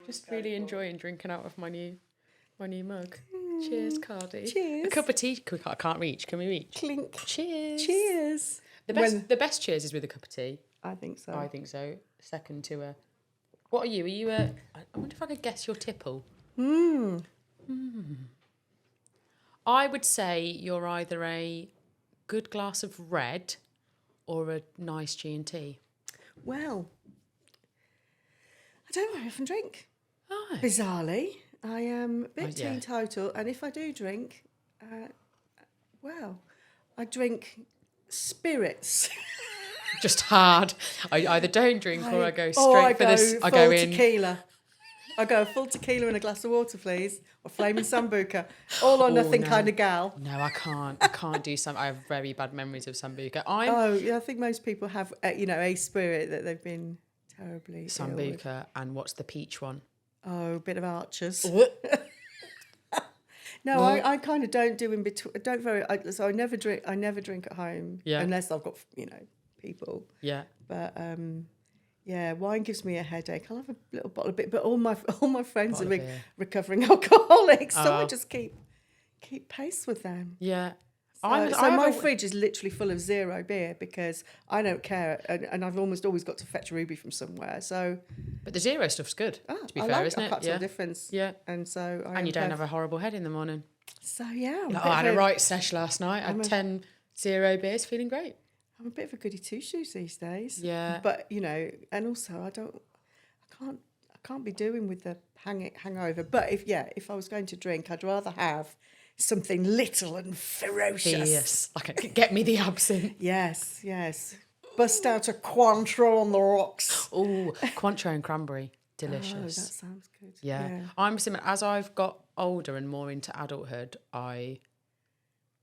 Just really enjoying drinking out of my new mug. Cheers, Kardi. Cheers. A cup of tea. I can't reach. Can we reach? Clink. Cheers. Cheers. The best cheers is with a cup of tea. I think so. I think so. Second to a... What are you? Are you a... I wonder if I could guess your tipple. I would say you're either a good glass of red or a nice G&T. Well, I don't very often drink. Oh. Bizarrely, I am a bit yeah. teetotal, and if I do drink, I drink spirits. Just hard. I either don't drink or I go straight for this. I go in tequila. I go full tequila in a glass of water, please, or flaming sambuca. All or nothing kind of gal. No, I can't. I can't do some. I have very bad memories of sambuca. I think most people have, a spirit that they've been terribly sambuca, and what's the peach one? Oh, a bit of Archers. No, I kind of don't do in between. So I never drink. I never drink at home unless I've got people. Yeah. But wine gives me a headache. I'll have a little bottle of it. But all my friends are recovering alcoholics, so I just keep pace with them. Yeah. So my fridge is literally full of zero beer because I don't care, and I've almost always got to fetch a Ruby from somewhere. So, but the zero stuff's good. To be fair, isn't it? Can't tell the difference. Yeah, and so you don't have a horrible head in the morning. So yeah, I had a right sesh last night. I had 10 0 beers, feeling great. I'm a bit of a goody two shoes these days. Yeah, but and also I can't be doing with the hangover. But if I was going to drink, I'd rather have something little and ferocious. Yes, like get me the absinthe. Yes. Bust out a Cointreau on the rocks. Oh, Cointreau and cranberry, delicious. Oh, that sounds good. Yeah. I'm similar. As I've got older and more into adulthood, I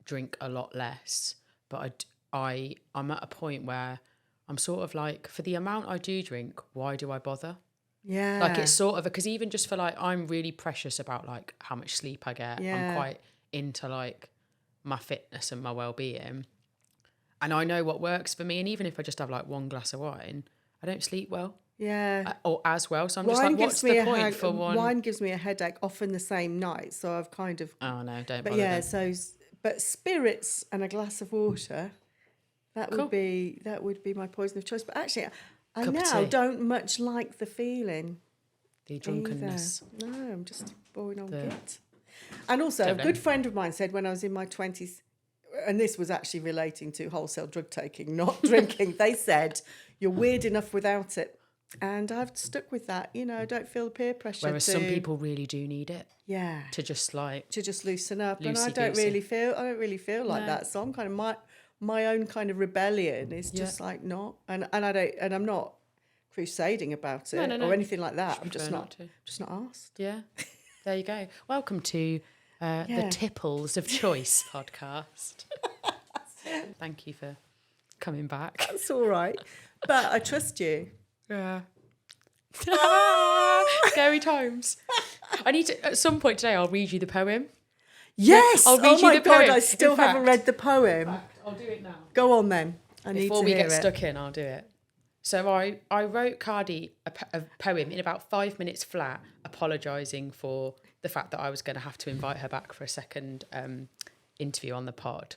drink a lot less. But I'm at a point where I'm sort of like, for the amount I do drink, why do I bother? Yeah. Like it's sort of, because even just for I'm really precious about how much sleep I get. Yeah. I'm quite into my fitness and my well-being, and I know what works for me. And even if I just have one glass of wine, I don't sleep well. Yeah. Or as well. So I'm just what's the point for one? Wine gives me a headache often the same night, so I've kind of. Oh no, don't. But bother then. But spirits and a glass of water, that would be my poison of choice. But actually, I now don't much like the feeling. The drunkenness. Either. No, I'm just boring old git. And also, a good friend of mine said when I was in my 20s, and this was actually relating to wholesale drug taking, not drinking, they said, you're weird enough without it. And I've stuck with that. I don't feel the peer pressure. Whereas some people really do need it. Yeah. To just loosen up. And I don't really feel like that. So I'm kind of my own kind of rebellion is just not. And I'm not crusading about it or anything like that. I'm just not asked. Yeah. There you go. Welcome to the Tipples of Choice podcast. Thank you for coming back. That's all right. But I trust you. Yeah. Scary times. I need to, at some point today, I'll read you the poem. Yes. I'll read you the poem. God, I still haven't read the poem. I'll do it now. Go on then. Before we get stuck in, I'll do it. So I wrote Kardi a poem in about 5 minutes flat, apologising for the fact that I was going to have to invite her back for a second interview on the pod.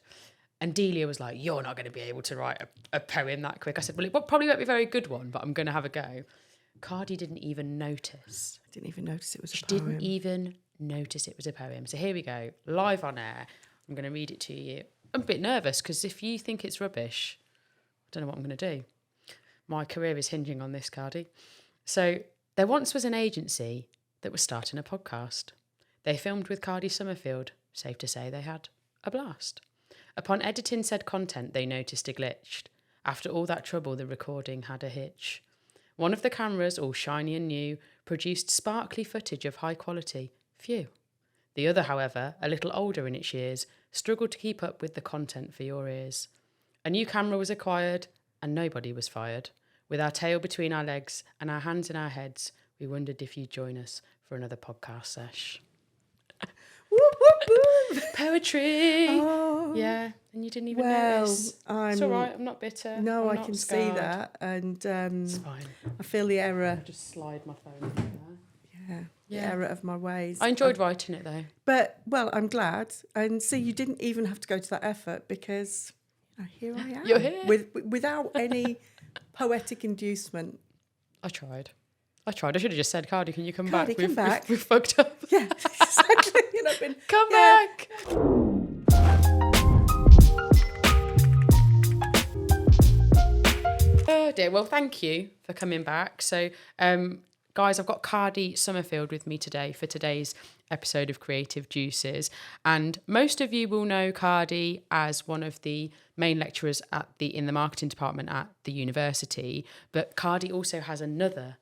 And Delia was like, you're not going to be able to write a poem that quick. I said, well, it probably won't be a very good one, but I'm going to have a go. Kardi didn't even notice. I didn't even notice it was a poem. She didn't even notice it was a poem. So here we go, live on air. I'm going to read it to you. I'm a bit nervous because if you think it's rubbish, I don't know what I'm going to do. My career is hinging on this, Kardi. So there once was an agency that was starting a podcast. They filmed with Kardi Somerfield. Safe to say they had a blast. Upon editing said content, they noticed a glitch. After all that trouble, the recording had a hitch. One of the cameras, all shiny and new, produced sparkly footage of high quality. Phew. The other, however, a little older in its years, struggled to keep up with the content for your ears. A new camera was acquired, and nobody was fired. With our tail between our legs and our hands in our heads, we wondered if you'd join us for another podcast sesh. Whoop, whoop, whoop. Poetry. Oh. Yeah, and you didn't even notice. It's all right, I'm not bitter. No, I'm I can scarred. see that. And it's fine. I feel the error. I'll just slide my phone in there. Yeah. error of my ways. I enjoyed writing it though. But, well, I'm glad. And see, you didn't even have to go to that effort because here I am. You're here. Without any poetic inducement. I tried. I should have just said, Kardi, can you come Kardi, back? come back. We've fucked up. Yeah, exactly. Come back. Oh dear. Well, thank you for coming back. So, guys, I've got Kardi Somerfield with me today for today's episode of Creative Juices. And most of you will know Kardi as one of the main lecturers in the marketing department at the university. But Kardi also has another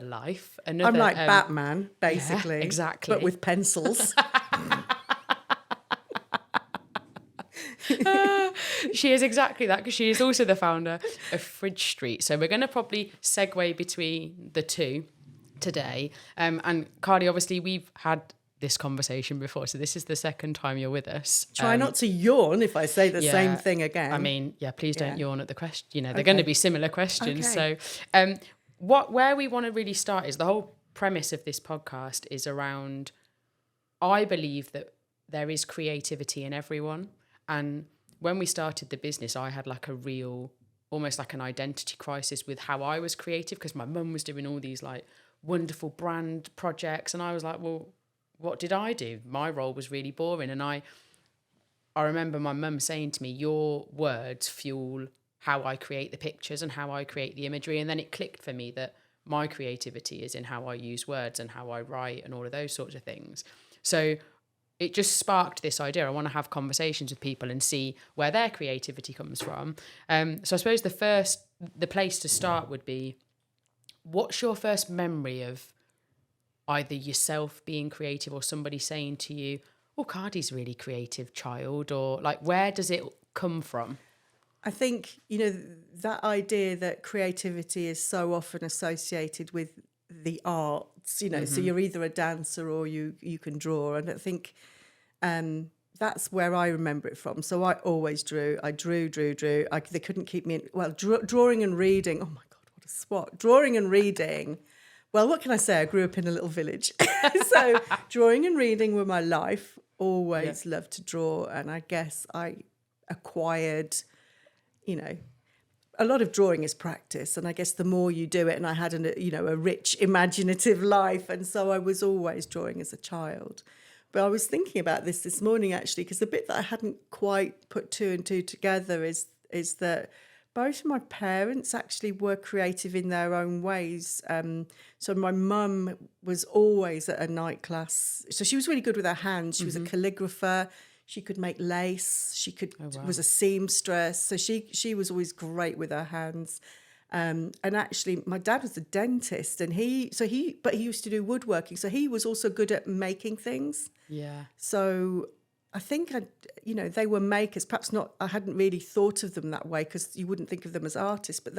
life. I'm like Batman, basically. Yeah, exactly. But with pencils. She is exactly that, because she is also the founder of Fridge Street. So we're going to probably segue between the two today. And Kardi, obviously, we've had this conversation before, so this is the second time you're with us. Try not to yawn if I say the same thing again. I mean, please don't yawn at the question. They're going to be similar questions. Okay. So where we want to really start is the whole premise of this podcast is around, I believe that there is creativity in everyone. And when we started the business, I had like a real, almost like an identity crisis with how I was creative, because my mum was doing all these like wonderful brand projects. And I was like, well, what did I do? My role was really boring. And I remember my mum saying to me, your words fuel how I create the pictures and how I create the imagery. And then it clicked for me that my creativity is in how I use words and how I write and all of those sorts of things. So it just sparked this idea. I want to have conversations with people and see where their creativity comes from. So I suppose the place to start would be, what's your first memory of either yourself being creative or somebody saying to you, oh, Kardi's a really creative child, or like, where does it come from? I think, that idea that creativity is so often associated with the arts, so you're either a dancer or you can draw. And I think that's where I remember it from. So I always drew. I drew. They couldn't keep me in. Drawing and reading. Oh, my God, what a swat. Drawing and reading. Well, what can I say? I grew up in a little village. So drawing and reading were my life. Always loved to draw. And I guess I acquired, a lot of drawing is practice. And I guess the more you do it, and I had a rich imaginative life. And so I was always drawing as a child. But I was thinking about this morning, actually, because the bit that I hadn't quite put two and two together is that both of my parents actually were creative in their own ways. So my mum was always at a night class. So she was really good with her hands. She was a calligrapher. She could make lace. She was a seamstress. So she was always great with her hands. And actually, my dad was a dentist, and he used to do woodworking. So he was also good at making things. Yeah. So I think they were makers. Perhaps not. I hadn't really thought of them that way, because you wouldn't think of them as artists. But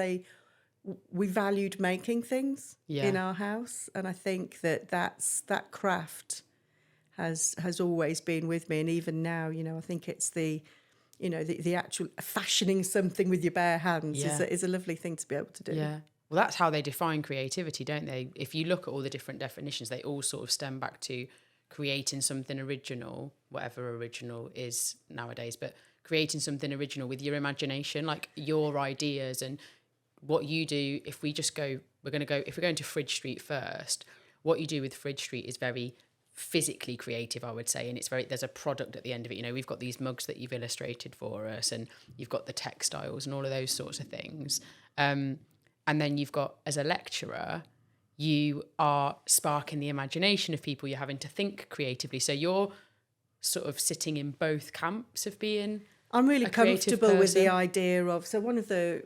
we valued making things in our house, and I think that craft has always been with me, and even now, I think it's the actual fashioning something with your bare hands is a lovely thing to be able to do. Yeah. Well, that's how they define creativity, don't they? If you look at all the different definitions, they all sort of stem back to creating something original, whatever original is nowadays, but creating something original with your imagination, like your ideas and what you do. If we're going to Fridge Street first, what you do with Fridge Street is very physically creative, I would say, and there's a product at the end of it. We've got these mugs that you've illustrated for us, and you've got the textiles and all of those sorts of things. And then you've got, as a lecturer, you are sparking the imagination of people. You're having to think creatively. So you're sort of sitting in both camps of being. I'm really comfortable with the idea of. So one of the,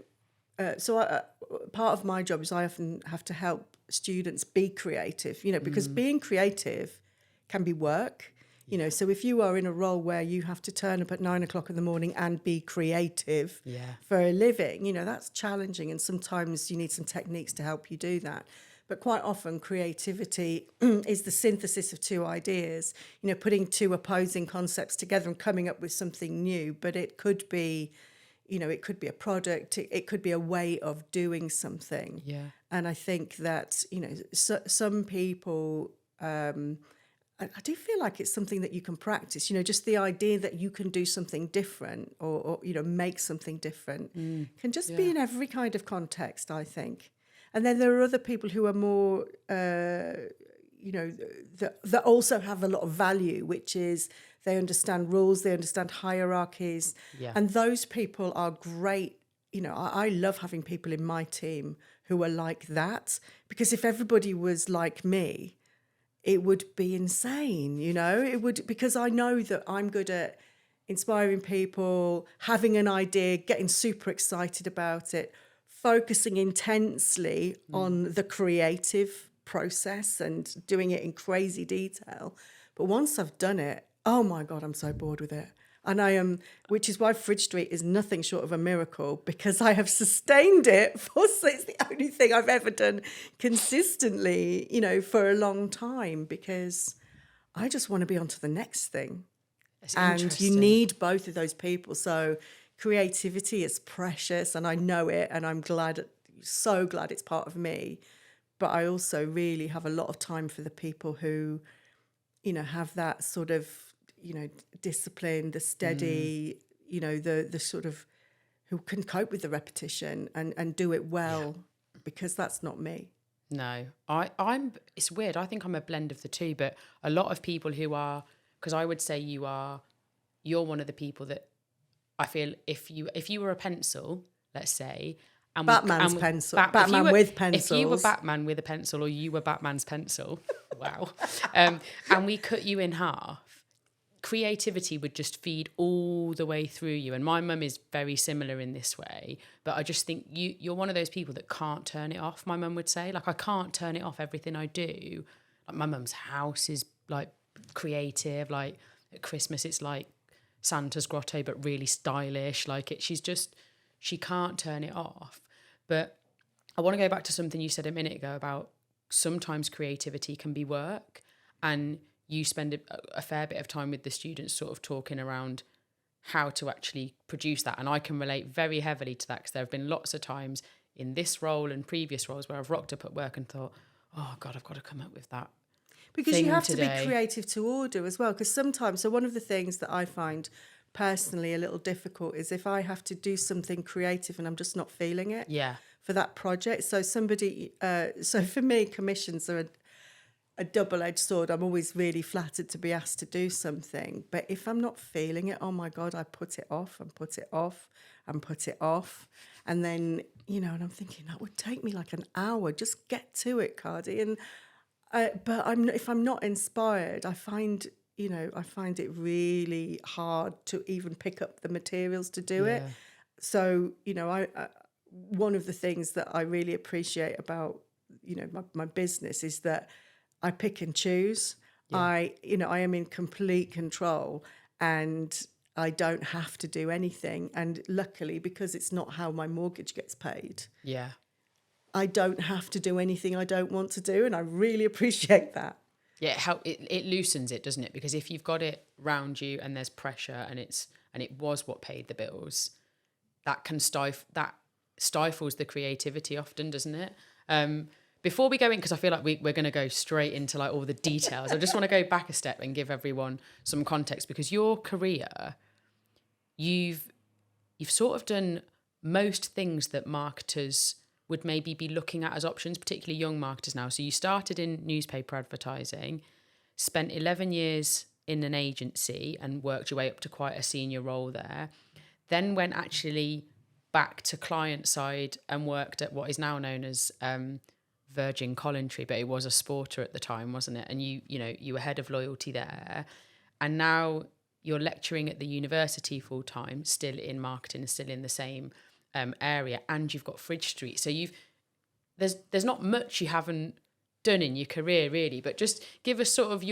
part of my job is I often have to help students be creative. Because being creative can be work. So if you are in a role where you have to turn up at 9:00 in the morning and be creative for a living, that's challenging. And sometimes you need some techniques to help you do that. But quite often creativity is the synthesis of two ideas, putting two opposing concepts together and coming up with something new. But it could be, it could be a product, it could be a way of doing something. Yeah. And I think that, some people I do feel like it's something that you can practice, just the idea that you can do something different or make something different can just be in every kind of context, I think. And then there are other people who are more, that also have a lot of value, which is they understand rules, they understand hierarchies. Yeah. And those people are great. I love having people in my team who are like that, because if everybody was like me, it would be insane, it would, because I know that I'm good at inspiring people, having an idea, getting super excited about it, focusing intensely on the creative process and doing it in crazy detail. But once I've done it, oh my God, I'm so bored with it. And I am, which is why Fridge Street is nothing short of a miracle, because I have sustained it it's the only thing I've ever done consistently, for a long time, because I just want to be on to the next thing. And you need both of those people. So creativity is precious, and I know it, and I'm so glad it's part of me. But I also really have a lot of time for the people who, have that sort of, discipline, the steady, the sort of, who can cope with the repetition and do it well, because that's not me. No, I'm, it's weird. I think I'm a blend of the two, but a lot of people who are, because I would say you're one of the people that I feel if you were a pencil, let's say, and Batman's pencil, Batman with pencils. If you were Batman with a pencil, or you were Batman's pencil, wow, and we cut you in half, creativity would just feed all the way through you. And my mum is very similar in this way, but I just think you're one of those people that can't turn it off. My mum would say, like, I can't turn it off. Everything I do, like my mum's house is like creative. Like at Christmas, it's like Santa's grotto, but really stylish. Like she can't turn it off. But I want to go back to something you said a minute ago about sometimes creativity can be work, and you spend a fair bit of time with the students sort of talking around how to actually produce that. And I can relate very heavily to that, because there have been lots of times in this role and previous roles where I've rocked up at work and thought, oh God, I've got to come up with that. Because you have to be creative to order as well. Because sometimes, so one of the things that I find personally a little difficult is if I have to do something creative and I'm just not feeling it for that project. So so for me, commissions are a double-edged sword. I'm always really flattered to be asked to do something. But if I'm not feeling it, oh my God, I put it off and put it off and put it off. And then, and I'm thinking that would take me like an hour. Just get to it, Kardi. And but if I'm not inspired, I find it really hard to even pick up the materials to do it. So, I one of the things that I really appreciate about, my business is that I pick and choose. I am in complete control, and I don't have to do anything. And luckily, because it's not how my mortgage gets paid, I don't have to do anything I don't want to do. And I really appreciate that. Yeah, it loosens it, doesn't it? Because if you've got it round you and there's pressure, and it was what paid the bills, that can stifles the creativity often, doesn't it? Before we go in, because I feel like we're going to go straight into like all the details, I just want to go back a step and give everyone some context, because your career, you've sort of done most things that marketers would maybe be looking at as options, particularly young marketers now. So you started in newspaper advertising, spent 11 years in an agency and worked your way up to quite a senior role there, then went actually back to client side and worked at what is now known as Virgin Collentry, but it was a Sporter at the time, wasn't it? And you were head of loyalty there, and now you're lecturing at the university full time, still in marketing, still in the same area, and you've got Fridge Street. So there's not much you haven't done in your career really, but just give us sort of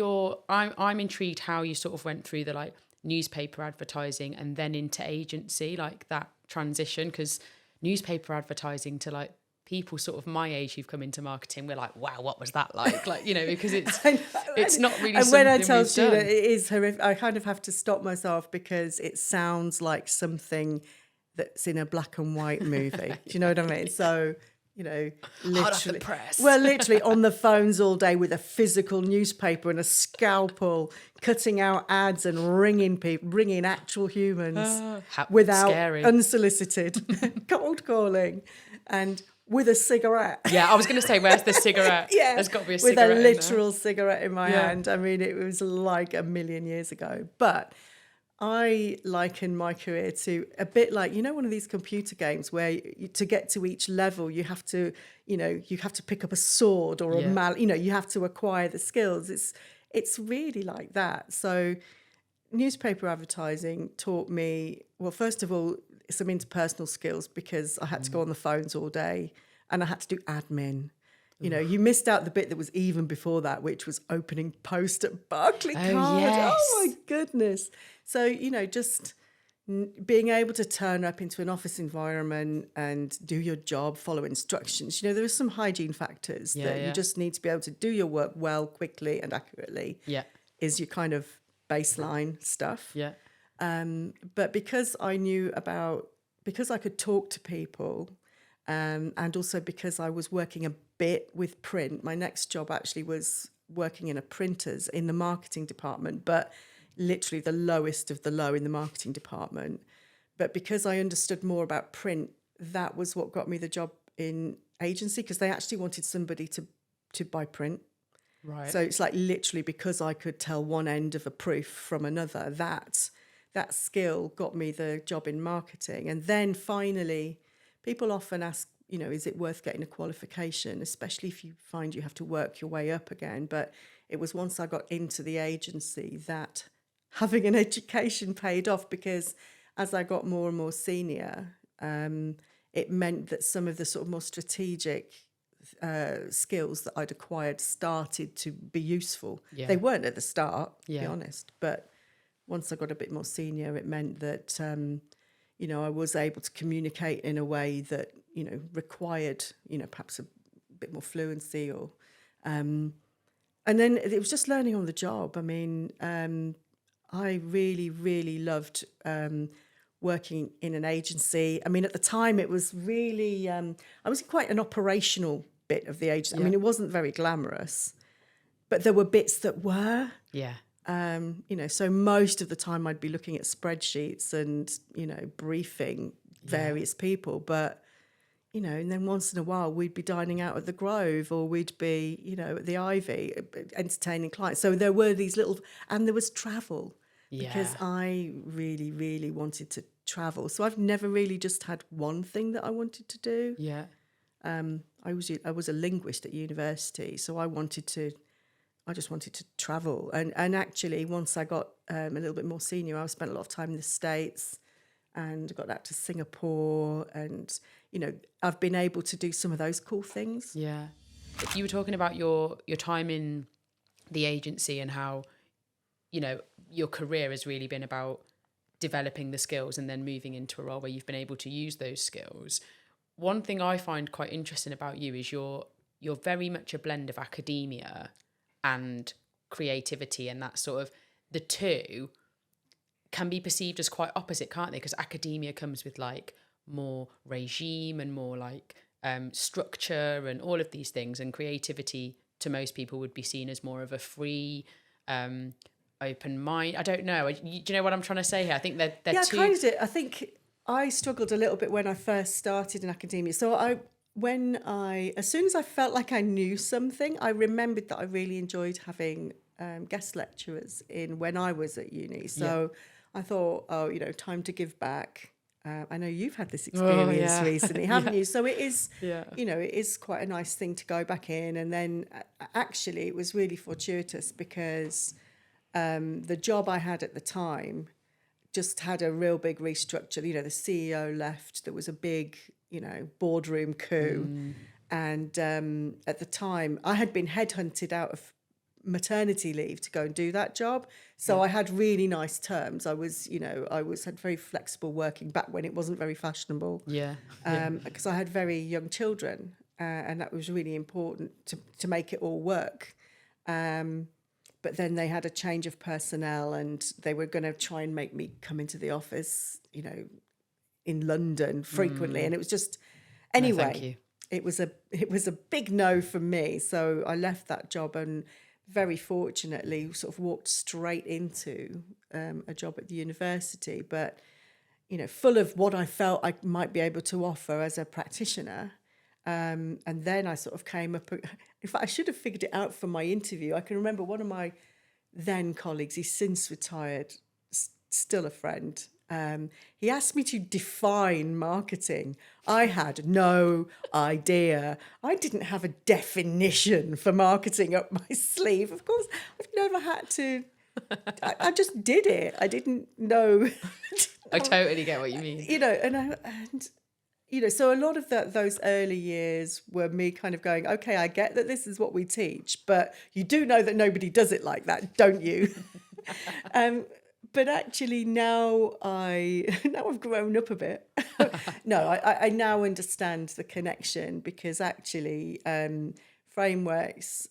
I'm intrigued how you sort of went through the like newspaper advertising and then into agency, like that transition, because newspaper advertising to like people sort of my age who've come into marketing, we're like, wow, what was that like? Like, because it's not really. And when I tell you that it is horrific, I kind of have to stop myself, because it sounds like something that's in a black and white movie. Do you know what I mean? So Hot off the press. Well, literally on the phones all day with a physical newspaper and a scalpel, cutting out ads and ringing actual humans without scary. unsolicited cold calling, and with a cigarette. Yeah, I was going to say, where's the cigarette? Yeah, there's got to be a cigarette. With a literal cigarette in my Yeah. hand. I mean, it was like a million years ago, but I liken my career to a bit like, one of these computer games where to get to each level, you have to pick up a sword or a mallet, you have to acquire the skills. It's really like that. So newspaper advertising taught me, well, first of all, some interpersonal skills, because I had to go on the phones all day and I had to do admin. You missed out the bit that was even before that, which was opening post at Barclaycard. Yes. Oh, my goodness. So, just being able to turn up into an office environment and do your job, follow instructions. There are some hygiene factors that you just need to be able to do your work well, quickly and accurately. Yeah. Is your kind of baseline stuff. Yeah. But because I could talk to people, and also because I was working a bit with print, my next job actually was working in a printers in the marketing department, but literally the lowest of the low in the marketing department. But because I understood more about print, that was what got me the job in agency, because they actually wanted somebody to buy print. Right. So it's like literally because I could tell one end of a proof from another, that skill got me the job in marketing. And then finally, people often ask, is it worth getting a qualification, especially if you find you have to work your way up again. But it was once I got into the agency that having an education paid off, because as I got more and more senior, it meant that some of the sort of more strategic skills that I'd acquired started to be useful. Yeah. They weren't at the start, to Yeah. be honest, but once I got a bit more senior, it meant that, I was able to communicate in a way that, required, perhaps a bit more fluency or... and then it was just learning on the job. I mean, I really, really loved working in an agency. I mean, at the time, it was really... I was in quite an operational bit of the agency. I mean, it wasn't very glamorous, but there were bits that were. Yeah. So most of the time I'd be looking at spreadsheets and, briefing various people. But, and then once in a while we'd be dining out at the Grove, or we'd be, at the Ivy, entertaining clients. So there were these little, and there was travel, because I really, really wanted to travel. So I've never really just had one thing that I wanted to do. Yeah. I was a linguist at university, so I just wanted to travel. And actually, once I got a little bit more senior, I spent a lot of time in the States and got out to Singapore. And, I've been able to do some of those cool things. Yeah. You were talking about your time in the agency and how, your career has really been about developing the skills and then moving into a role where you've been able to use those skills. One thing I find quite interesting about you is you're very much a blend of academia and creativity, and that sort of, the two can be perceived as quite opposite, can't they? Because academia comes with like more regime and more like structure and all of these things, and creativity to most people would be seen as more of a free, open mind. I don't know. Do you know what I'm trying to say here? I think they're two. Kind of. I think I struggled a little bit when I first started in academia. So as soon as I felt like I knew something, I remembered that I really enjoyed having guest lecturers when I was at uni. So I thought, time to give back. I know you've had this experience recently, haven't you? So it is, it is quite a nice thing to go back in. And then actually it was really fortuitous, because the job I had at the time just had a real big restructure. The CEO left. There was a big, boardroom coup. And at the time, I had been headhunted out of maternity leave to go and do that job. So I had really nice terms. I had very flexible working back when it wasn't very fashionable. Because I had very young children, and that was really important to make it all work. But then they had a change of personnel, and they were going to try and make me come into the office, in London frequently. And it was just, anyway. No, thank you. it was a big no for me. So I left that job and very fortunately sort of walked straight into a job at the university, but full of what I felt I might be able to offer as a practitioner. And then I sort of came up. In fact, I should have figured it out from my interview. I can remember one of my then colleagues, he's since retired, still a friend. He asked me to define marketing. I had no idea. I didn't have a definition for marketing up my sleeve. Of course, I've never had to. I just did it. I didn't know. I totally get what you mean. So a lot of those early years were me kind of going, okay, I get that this is what we teach, but you do know that nobody does it like that, don't you? But actually now I've grown up a bit. No, I now understand the connection, because actually frameworks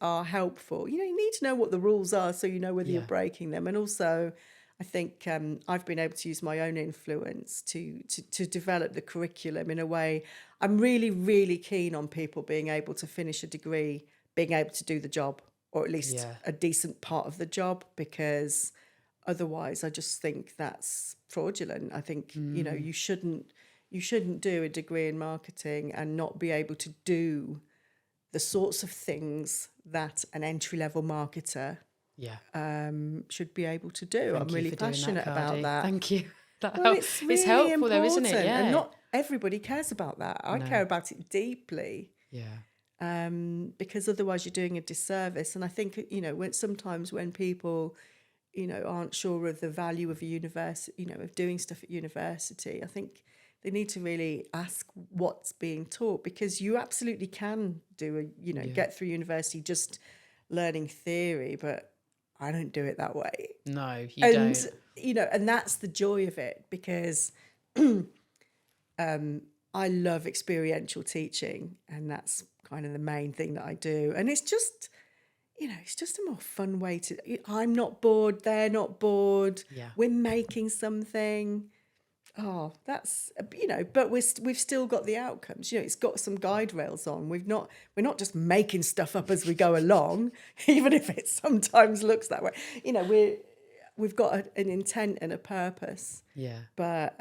are helpful. You need to know what the rules are so you know whether you're breaking them. And also I think I've been able to use my own influence to develop the curriculum in a way. I'm really, really keen on people being able to finish a degree, being able to do the job, or at least a decent part of the job, because otherwise I just think that's fraudulent. I think, you shouldn't do a degree in marketing and not be able to do the sorts of things that an entry-level marketer should be able to do. I'm really passionate about that. Thank you. It's really helpful important, though, isn't it? Yeah. And not everybody cares about that. I care about it deeply. Yeah. Because otherwise you're doing a disservice. And I think, sometimes when people, aren't sure of the value of a university, of doing stuff at university, I think they need to really ask what's being taught, because you absolutely can do get through university just learning theory, but I don't do it that way. No, you don't. And that's the joy of it, because I love experiential teaching, and that's kind of the main thing that I do. And it's just, it's just a more fun way to, I'm not bored, they're not bored. Yeah. We're making something. Oh, that's, but we've still got the outcomes. It's got some guide rails on. We're not just making stuff up as we go along, even if it sometimes looks that way. We've got an intent and a purpose. Yeah. But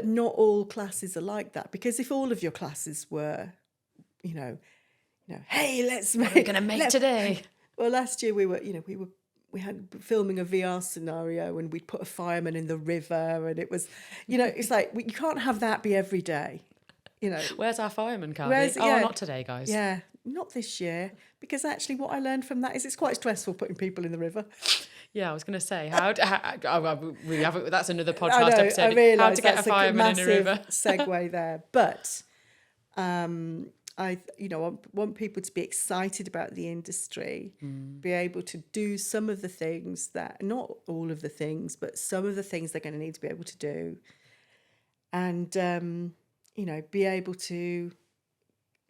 not all classes are like that, because if all of your classes were, hey, let's make. What are we going to make today? Well, last year we had filming a VR scenario, and we'd put a fireman in the river, and it was, it's like you can't have that be every day. Where's our fireman, Kardi? Not today, guys. Yeah, not this year, because actually what I learned from that is it's quite stressful putting people in the river. Yeah, I was going to say we have it. That's another podcast episode. How to get a fireman in a river. Segue there, but I want people to be excited about the industry, be able to do some of the things that, not all of the things, but some of the things they're going to need to be able to do, and be able to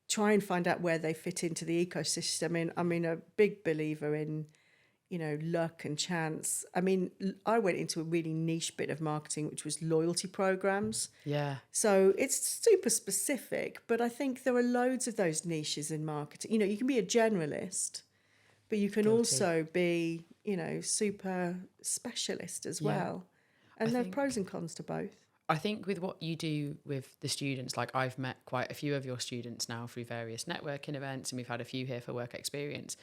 try and find out where they fit into the ecosystem. I mean, a big believer in luck and chance. I mean, I went into a really niche bit of marketing, which was loyalty programs. Yeah. So it's super specific, but I think there are loads of those niches in marketing. You can be a generalist, but you can also be, super specialist as well. And there are pros and cons to both. I think with what you do with the students, like I've met quite a few of your students now through various networking events, and we've had a few here for work experience.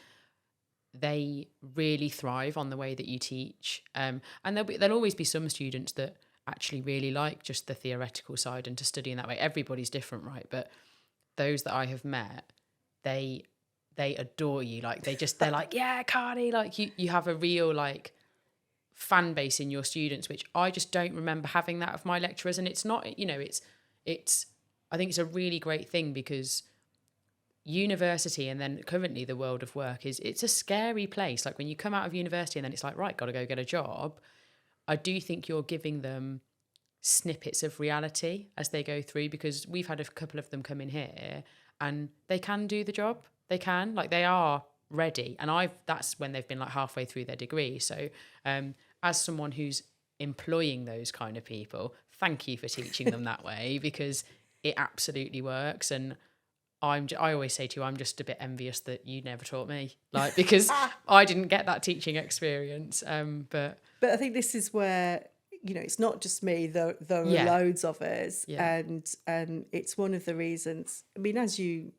They really thrive on the way that you teach. And there'll always be some students that actually really like just the theoretical side and to study in that way. Everybody's different, right? But those that I have met, they adore you. Like they're like, yeah, Kardi, like you have a real like fan base in your students, which I just don't remember having that of my lecturers. And it's not, it's I think it's a really great thing, because university and then currently the world of work it's a scary place. Like when you come out of university and then it's like, right, got to go get a job. I do think you're giving them snippets of reality as they go through, because we've had a couple of them come in here and they can do the job. They can, like, they are ready. And that's when they've been like halfway through their degree. So as someone who's employing those kind of people, thank you for teaching them that way, because it absolutely works. And I always say to you, I'm just a bit envious that you never taught me, like, because I didn't get that teaching experience. But I think this is where, it's not just me, there are loads of us. Yeah. And it's one of the reasons, I mean, as you,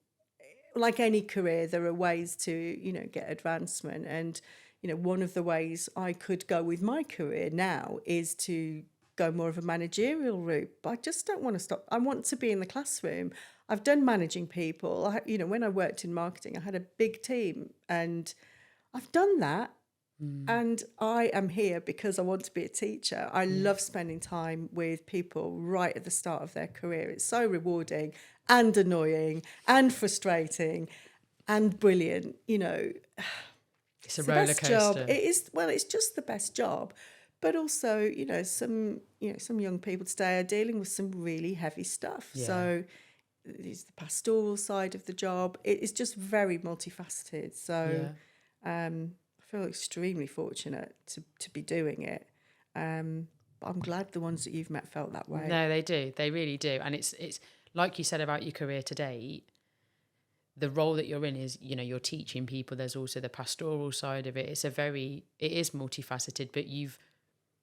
like any career, there are ways to, get advancement. And, one of the ways I could go with my career now is to go more of a managerial route. But I just don't want to stop. I want to be in the classroom. I've done managing people. When I worked in marketing, I had a big team, and I've done that. And I am here because I want to be a teacher. I love spending time with people right at the start of their career. It's so rewarding and annoying and frustrating and brilliant. it's a roller coaster. Job. It is. Well, it's just the best job. But also, some young people today are dealing with some really heavy stuff. Yeah. So there's the pastoral side of the job. It is just very multifaceted. So I feel extremely fortunate to be doing it. But I'm glad the ones that you've met felt that way. No, they do. They really do. And it's like you said about your career to date, the role that you're in is, you're teaching people. There's also the pastoral side of it. It is multifaceted, but you've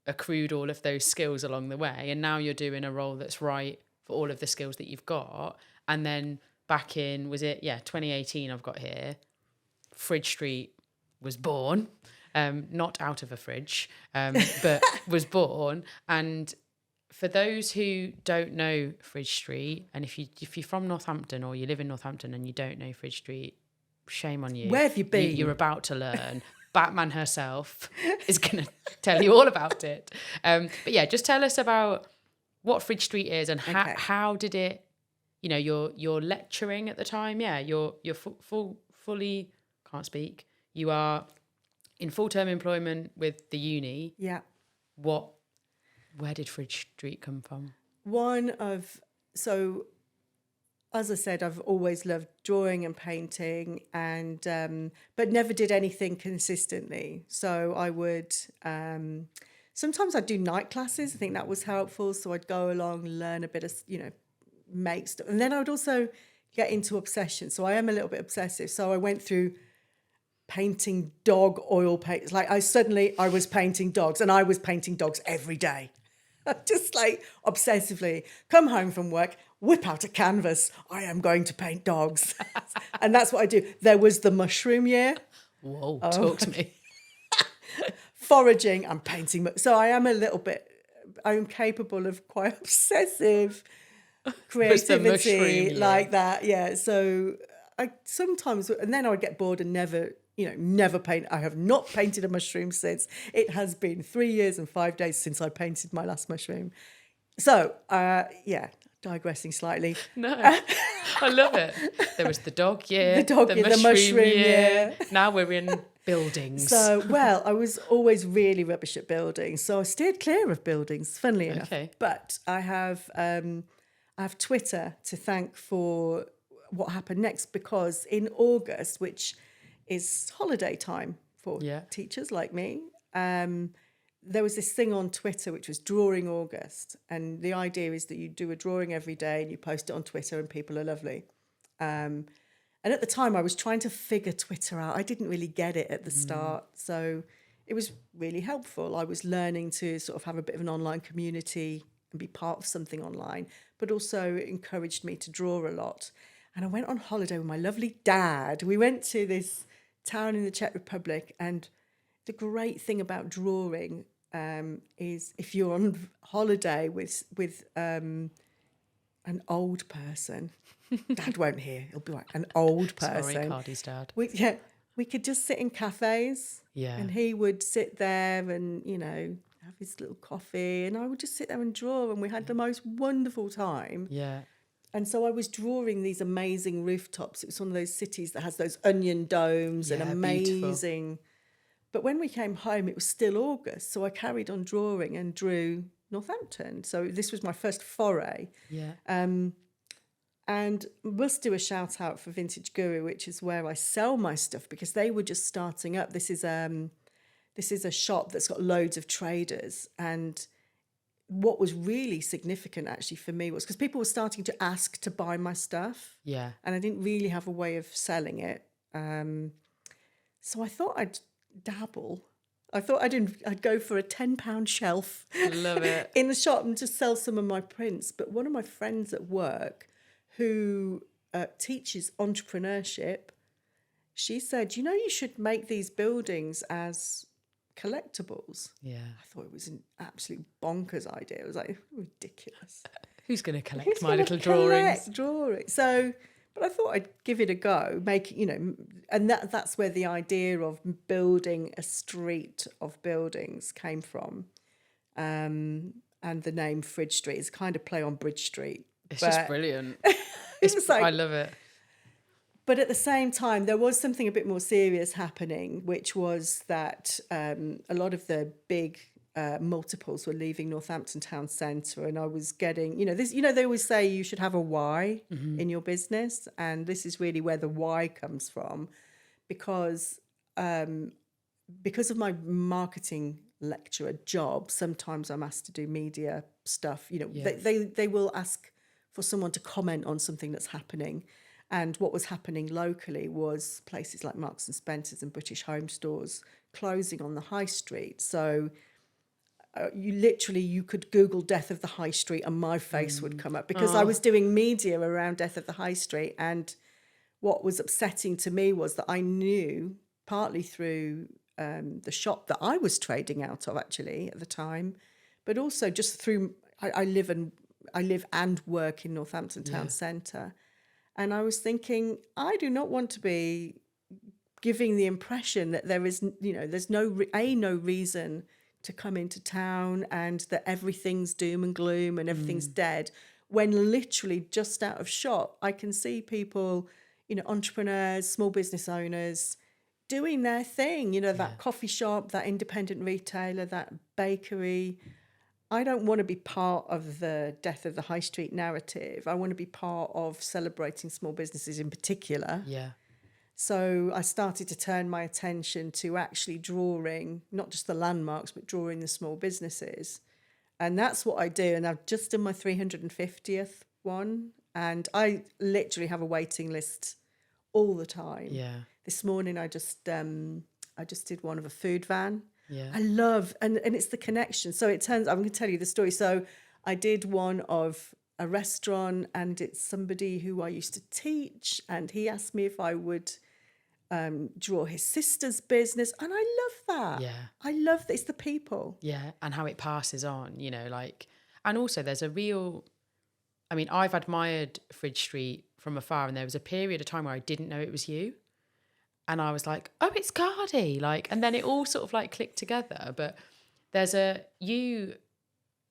accrued all of those skills along the way. And now you're doing a role that's right for all of the skills that you've got. And then back in, 2018 I've got here, Fridge Street was born, not out of a fridge, but was born. And for those who don't know Fridge Street, and if you're from Northampton or you live in Northampton and you don't know Fridge Street, shame on you. Where have you been? You're about to learn. Batman herself is going to tell you all about it. But yeah, just tell us about what Fridge Street is and how did it, you're lecturing at the time. Yeah, you're fully, can't speak. You are in full-term employment with the uni. Yeah. Where did Fridge Street come from? As I said, I've always loved drawing and painting, and but never did anything consistently. So I would sometimes I'd do night classes. I think that was helpful. So I'd go along, learn a bit of make stuff, and then I would also get into obsession. So I am a little bit obsessive. So I went through painting dog oil paints. Like I was painting dogs, and I was painting dogs every day. Just like obsessively come home from work, whip out a canvas. I am going to paint dogs. And that's what I do. There was the mushroom year. Whoa, talk to me. Foraging and painting. So I am I'm capable of quite obsessive creativity like that. Yeah. So I sometimes, and then I would get bored and never paint. I have not painted a mushroom since. It has been 3 years and 5 days since I painted my last mushroom. So, digressing slightly. No, I love it. There was the dog year, the mushroom year. Now we're in buildings. So, I was always really rubbish at buildings. So I steered clear of buildings, funnily enough. Okay. But I have Twitter to thank for what happened next, because in August, which is holiday time for teachers like me, there was this thing on Twitter which was Drawing August, and the idea is that you do a drawing every day and you post it on Twitter and people are lovely. And at the time I was trying to figure Twitter out. I didn't really get it at the start, so it was really helpful. I was learning to sort of have a bit of an online community and be part of something online, but also it encouraged me to draw a lot. And I went on holiday with my lovely dad. We went to this town in the Czech Republic, and the great thing about drawing is if you're on holiday with an old person, Dad won't hear, he'll be like, an old person. Sorry, Kardi's dad. We could just sit in cafes, and he would sit there and, have his little coffee, and I would just sit there and draw, and we had the most wonderful time. Yeah. And so I was drawing these amazing rooftops. It was one of those cities that has those onion domes and amazing. Beautiful. But when we came home, it was still August. So I carried on drawing and drew Northampton. So this was my first foray. Yeah. And must do a shout out for Vintage Gooo, which is where I sell my stuff, because they were just starting up. This is a shop that's got loads of traders, and what was really significant actually for me was because people were starting to ask to buy my stuff. Yeah. And I didn't really have a way of selling it. So I thought I'd dabble. I thought I'd go for a £10 shelf. Love it. In the shop and just sell some of my prints. But one of my friends at work who teaches entrepreneurship, she said, you know, you should make these buildings as collectibles. Yeah. I thought it was an absolute bonkers idea. It was like, ridiculous. Who's going to collect my little drawings? So, but I thought I'd give it a go, and that's where the idea of building a street of buildings came from. And the name Fridge Street is kind of play on Bridge Street. It's just brilliant. I love it. But at the same time, there was something a bit more serious happening, which was that a lot of the big multiples were leaving Northampton town centre, and I was getting, this. They always say you should have a why in your business, and this is really where the why comes from, because of my marketing lecturer job. Sometimes I'm asked to do media stuff. They will ask for someone to comment on something that's happening. And what was happening locally was places like Marks and Spencer's and British Home Stores closing on the high street. So you could Google Death of the High Street and my face would come up because I was doing media around Death of the High Street. And what was upsetting to me was that I knew, partly through the shop that I was trading out of actually at the time, but also just through, I live and work in Northampton town centre. And I was thinking, I do not want to be giving the impression that there is, there's no reason to come into town and that everything's doom and gloom and everything's dead, when literally just out of shot, I can see people, entrepreneurs, small business owners doing their thing, that coffee shop, that independent retailer, that bakery. I don't want to be part of the Death of the High Street narrative. I want to be part of celebrating small businesses in particular. Yeah. So I started to turn my attention to actually drawing, not just the landmarks, but drawing the small businesses. And that's what I do. And I've just done my 350th one. And I literally have a waiting list all the time. Yeah. This morning I just did one of a food van. Yeah. I love, and it's the connection. So I'm going to tell you the story. So I did one of a restaurant, and it's somebody who I used to teach, and he asked me if I would draw his sister's business. And I love that. Yeah. I love that. It's the people. Yeah. And how it passes on, and also there's a real, I've admired Fridge Street from afar, and there was a period of time where I didn't know it was you. And I was like, oh, it's Kardi. And then it all sort of clicked together. But there's you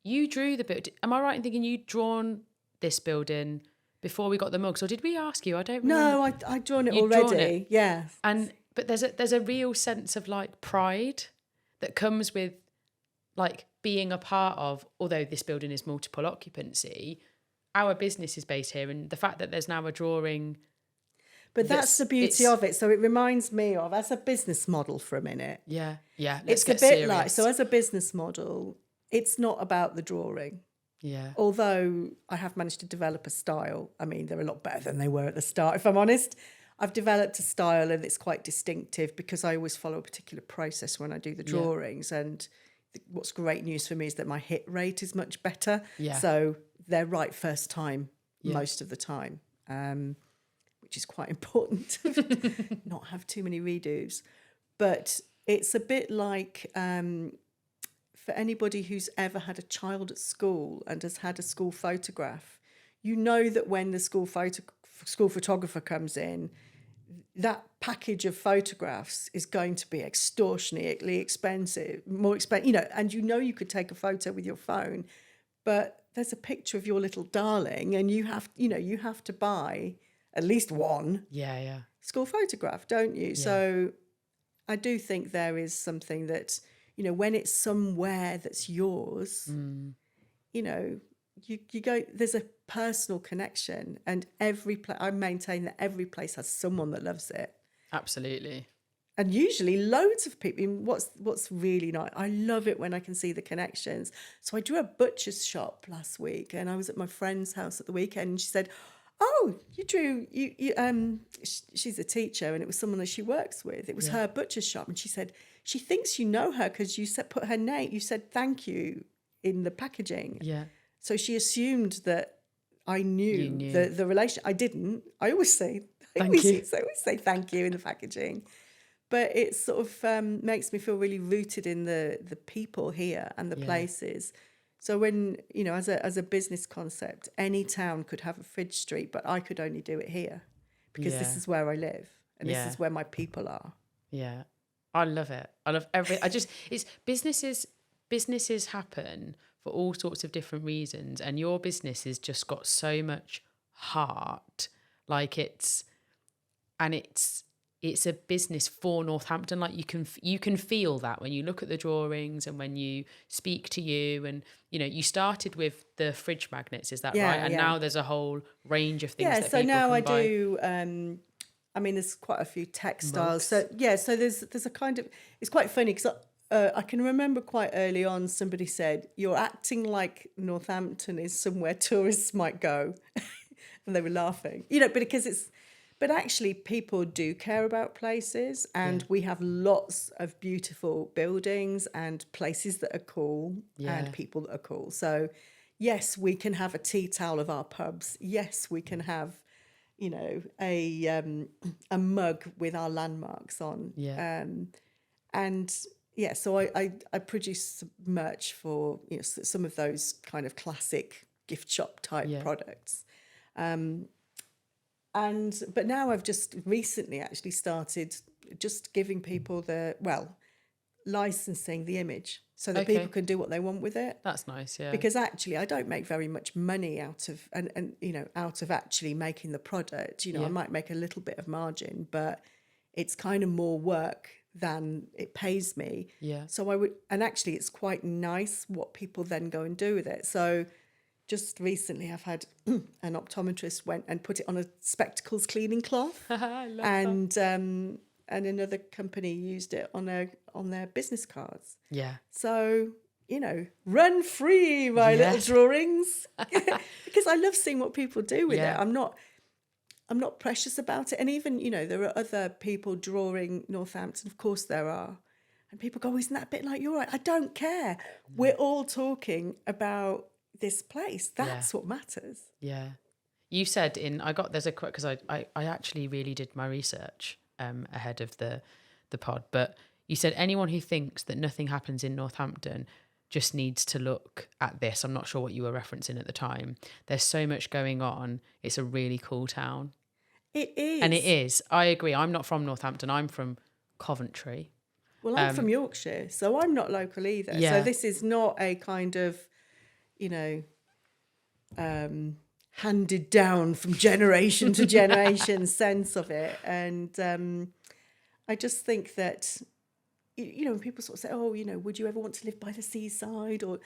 drew the build. Am I right in thinking you'd drawn this building before we got the mugs? Or did we ask you? I don't remember. No, I'd drawn it already. Yeah. But there's a real sense of pride that comes with being a part of, although this building is multiple occupancy, our business is based here. And the fact that there's now a drawing. But that's the beauty of it. So it reminds me of, as a business model for a minute. Yeah, yeah. It's a bit so as a business model, it's not about the drawing. Yeah. Although I have managed to develop a style. They're a lot better than they were at the start, if I'm honest. I've developed a style and it's quite distinctive because I always follow a particular process when I do the drawings. Yeah. And what's great news for me is that my hit rate is much better. Yeah. So they're right first time most of the time. Which is quite important to not have too many redos. But it's a bit like for anybody who's ever had a child at school and has had a school photograph, that when the school photographer comes in, that package of photographs is going to be extortionately expensive, more expensive, and you could take a photo with your phone, but there's a picture of your little darling and you have to buy at least one school photograph, don't you? Yeah. So I do think there is something that, when it's somewhere that's yours, you go, there's a personal connection, and I maintain that every place has someone that loves it. Absolutely. And usually loads of people. What's really nice, I love it when I can see the connections. So I drew a butcher's shop last week, and I was at my friend's house at the weekend, and she said, "Oh, you drew she's a teacher, and it was someone that she works with. It was her butcher's shop." And she said she thinks you know her because you put her name. You said thank you in the packaging. Yeah. So she assumed that I knew the relation. I didn't. I always say thank you. I always say thank you in the packaging. But it sort of makes me feel really rooted in the people here and the places. So when, as a business concept, any town could have a Fridge Street, but I could only do it here because this is where I live and this is where my people are. Yeah. I love it. I love it's businesses happen for all sorts of different reasons. And your business has just got so much heart. Like it's a business for Northampton. Like you can feel that when you look at the drawings and when you speak to you, and you started with the fridge magnets, is that right? And now there's a whole range of things. Yeah, so now I do. There's quite a few textiles. So there's a kind of, it's quite funny because I can remember quite early on somebody said, "You're acting like Northampton is somewhere tourists might go," and they were laughing. But actually, people do care about places, and we have lots of beautiful buildings and places that are cool and people that are cool. So, yes, we can have a tea towel of our pubs. Yes, we can have, a mug with our landmarks on. Yeah. So I produce merch for some of those kind of classic gift shop type products. But now I've just recently actually started just giving people licensing the image so that people can do what they want with it. That's nice, yeah. Because actually I don't make very much money out of actually making the product. I might make a little bit of margin, but it's kind of more work than it pays me. Yeah. So actually it's quite nice what people then go and do with it. So just recently, I've had an optometrist went and put it on a spectacles cleaning cloth, I love that. And another company used it on their business cards. Yeah. So run free, my little drawings, because I love seeing what people do with it. I'm not precious about it, and even there are other people drawing Northampton. Of course, there are, and people go, "Isn't that a bit like you're right?" I don't care. We're all talking about this place. That's what matters. Yeah. You said there's a quote, because I actually really did my research ahead of the pod, but you said anyone who thinks that nothing happens in Northampton just needs to look at this. I'm not sure what you were referencing at the time. There's so much going on. It's a really cool town. It is. And it is. I agree. I'm not from Northampton. I'm from Coventry. Well, I'm from Yorkshire, so I'm not local either. Yeah. So this is not a kind of handed down from generation to generation sense of it. And I just think that, when people sort of say, "Oh, would you ever want to live by the seaside?" And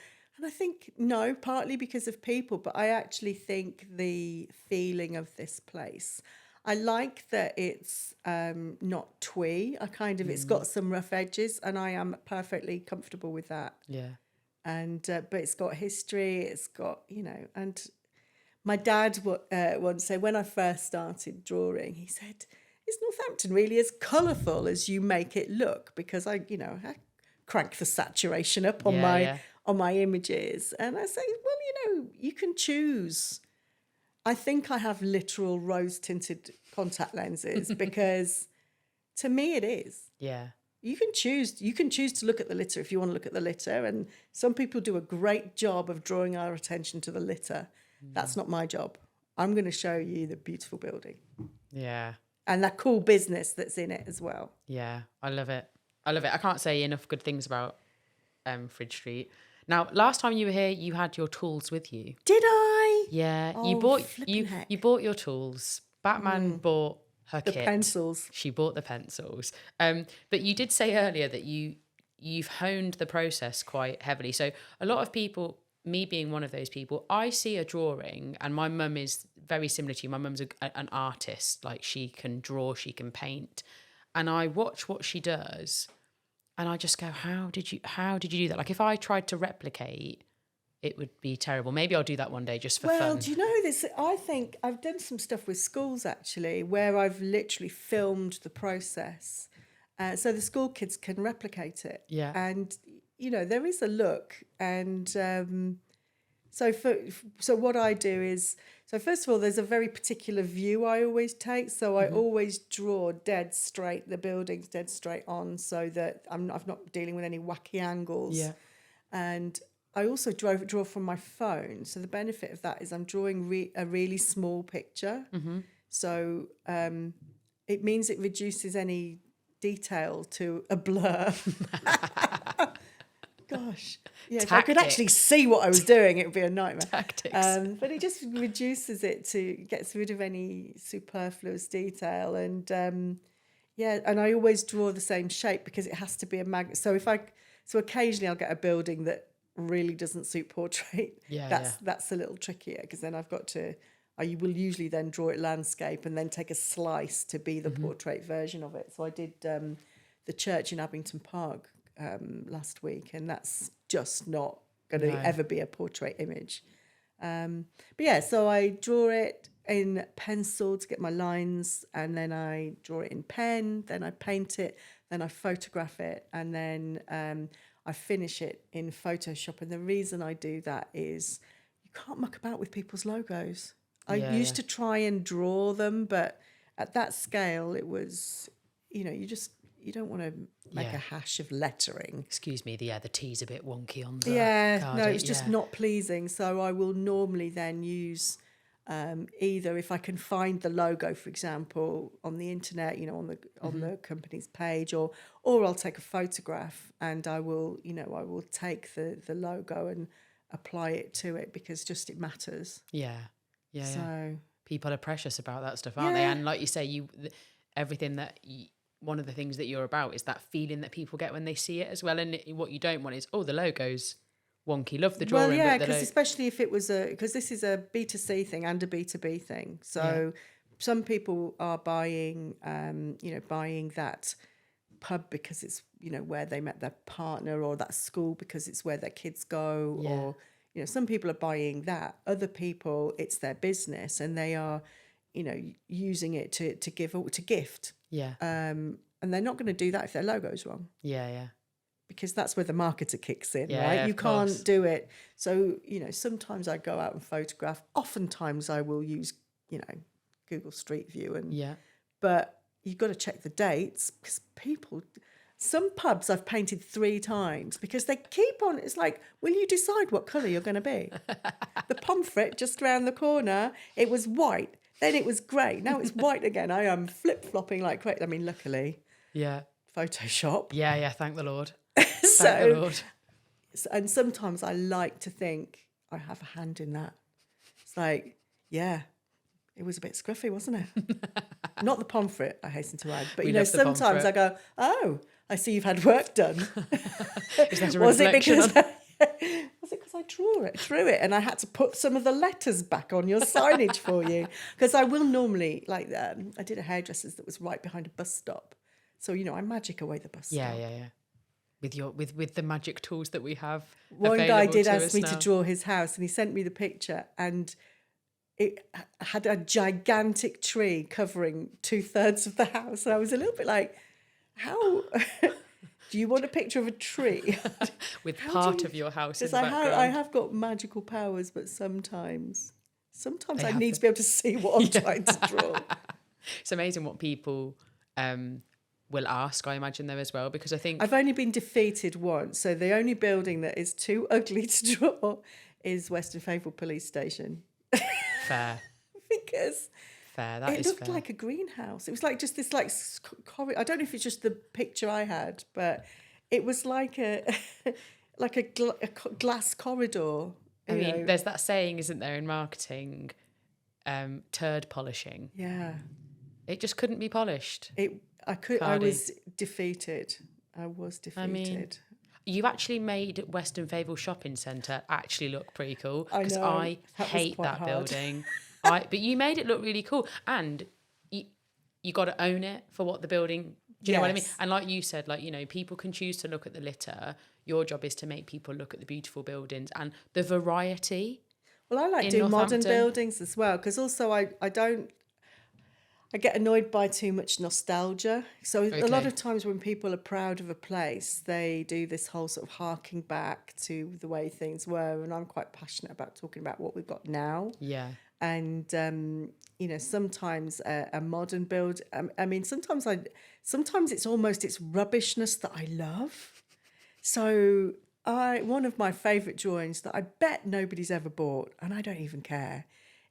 I think no, partly because of people, but I actually think the feeling of this place, I like that it's not twee. It's got some rough edges, and I am perfectly comfortable with that. Yeah. And but it's got history, it's got, and my dad once said, when I first started drawing, he said, "Is Northampton really as colourful as you make it look?" Because I crank the saturation up on my images. And I say, well, you can choose. I think I have literal rose-tinted contact lenses because to me it is. Yeah. You can choose to look at the litter if you want to look at the litter, and some people do a great job of drawing our attention to the litter. That's not my job. I'm going to show you the beautiful building. Yeah. And that cool business that's in it as well. Yeah, I love it. I can't say enough good things about Fridge Street. Now, last time you were here, you had your tools with you. Did I? Yeah, you bought your tools. Batman bought her kit. The pencils. She bought the pencils. But you did say earlier that you've honed the process quite heavily. So a lot of people, me being one of those people, I see a drawing, and my mum is very similar to you. My mum's an artist. Like, she can draw, she can paint. And I watch what she does and I just go, how did you do that? Like if I tried to replicate, it would be terrible. Maybe I'll do that one day just for fun. Well, do you know this? I think I've done some stuff with schools actually, where I've literally filmed the process, so the school kids can replicate it. Yeah. And there is a look, and so what I do is, so first of all, there's a very particular view I always take. So I always draw dead straight, the building's dead straight on, so that I'm not dealing with any wacky angles. Yeah. And I also draw from my phone. So the benefit of that is I'm drawing a really small picture. Mm-hmm. So it means it reduces any detail to a blur. Gosh. Yeah, if I could actually see what I was doing, it would be a nightmare. Tactics. But it just reduces it gets rid of any superfluous detail. And and I always draw the same shape because it has to be a magnet. So occasionally I'll get a building that really doesn't suit portrait. That's a little trickier, because then I will usually then draw it landscape and then take a slice to be the portrait version of it. So I did the church in Abington Park last week, and that's just not going to ever be a portrait image. So I draw it in pencil to get my lines, and then I draw it in pen, then I paint it, then I photograph it, and then I finish it in Photoshop. And the reason I do that is you can't muck about with people's logos. I used to try and draw them, but at that scale, it was, you don't want to make a hash of lettering. Excuse me, the T's a bit wonky on the card. No, it's just not pleasing. So I will normally then use either, if I can find the logo, for example, on the internet, on the company's page, or I'll take a photograph and I will take the logo and apply it to it, because just it matters. Yeah. So people are precious about that stuff, aren't they? And like you say, one of the things that you're about is that feeling that people get when they see it as well. And what you don't want is, the logo's wonky. Love the drawing. Well, yeah, because especially if it was because this is a B2C thing and a B2B thing. So some people are buying that pub because it's, where they met their partner, or that school because it's where their kids go, or, some people are buying that. Other people, it's their business and they are, using it to gift. Yeah. And they're not going to do that if their logo's wrong. Yeah. Because that's where the marketer kicks in, yeah, right? Yeah, you can't do it. So, sometimes I go out and photograph. Oftentimes I will use, Google Street View. But you've got to check the dates, because some pubs I've painted 3 times because they keep on. It's like, will you decide what colour you're going to be? The pomfret just round the corner, it was white. Then it was grey. Now it's white again. I am flip-flopping like crazy. I mean, luckily. Yeah. Photoshop. Yeah. Thank the Lord. Thank the Lord. And sometimes I like to think I have a hand in that. It's like, it was a bit scruffy, wasn't it? Not the pomfret, I hasten to add. But, sometimes I go, I see you've had work done. Is that a reflection? Was it because I drew it and I had to put some of the letters back on your signage for you? Because I will normally, like, I did a hairdresser's that was right behind a bus stop. So, I magic away the bus stop. Yeah. With the magic tools that we have. One guy did ask me to draw his house, and he sent me the picture, and it had a gigantic tree covering 2/3 of the house. And I was a little bit like, how... Do you want a picture of a tree? With part of your house in the background. I have got magical powers, but sometimes I need to be able to see what I'm trying to draw. It's amazing what people will ask, I imagine, though, as well, because I think... I've only been defeated once. So the only building that is too ugly to draw is Western Favell Police Station. Fair. Because... Fair, it looked like a greenhouse. It was like just this corridor. I don't know if it's just the picture I had, but it was like a glass corridor. I mean, there's that saying, isn't there, in marketing, turd polishing. Yeah. It just couldn't be polished. I was defeated. I mean, you actually made Western Favell Shopping Centre actually look pretty cool, because I hate that building. But you made it look really cool, and you got to own it for what the building Do you know what I mean? And like you said, like, you know, people can choose to look at the litter. Your job is to make people look at the beautiful buildings and the variety. Well, I like doing modern buildings as well, because also I get annoyed by too much nostalgia. So a lot of times when people are proud of a place, they do this whole sort of harking back to the way things were. And I'm quite passionate about talking about what we've got now. Yeah. And, you know, sometimes a modern build, I mean, sometimes it's almost its rubbishness that I love. So one of my favourite drawings that I bet nobody's ever bought, and I don't even care,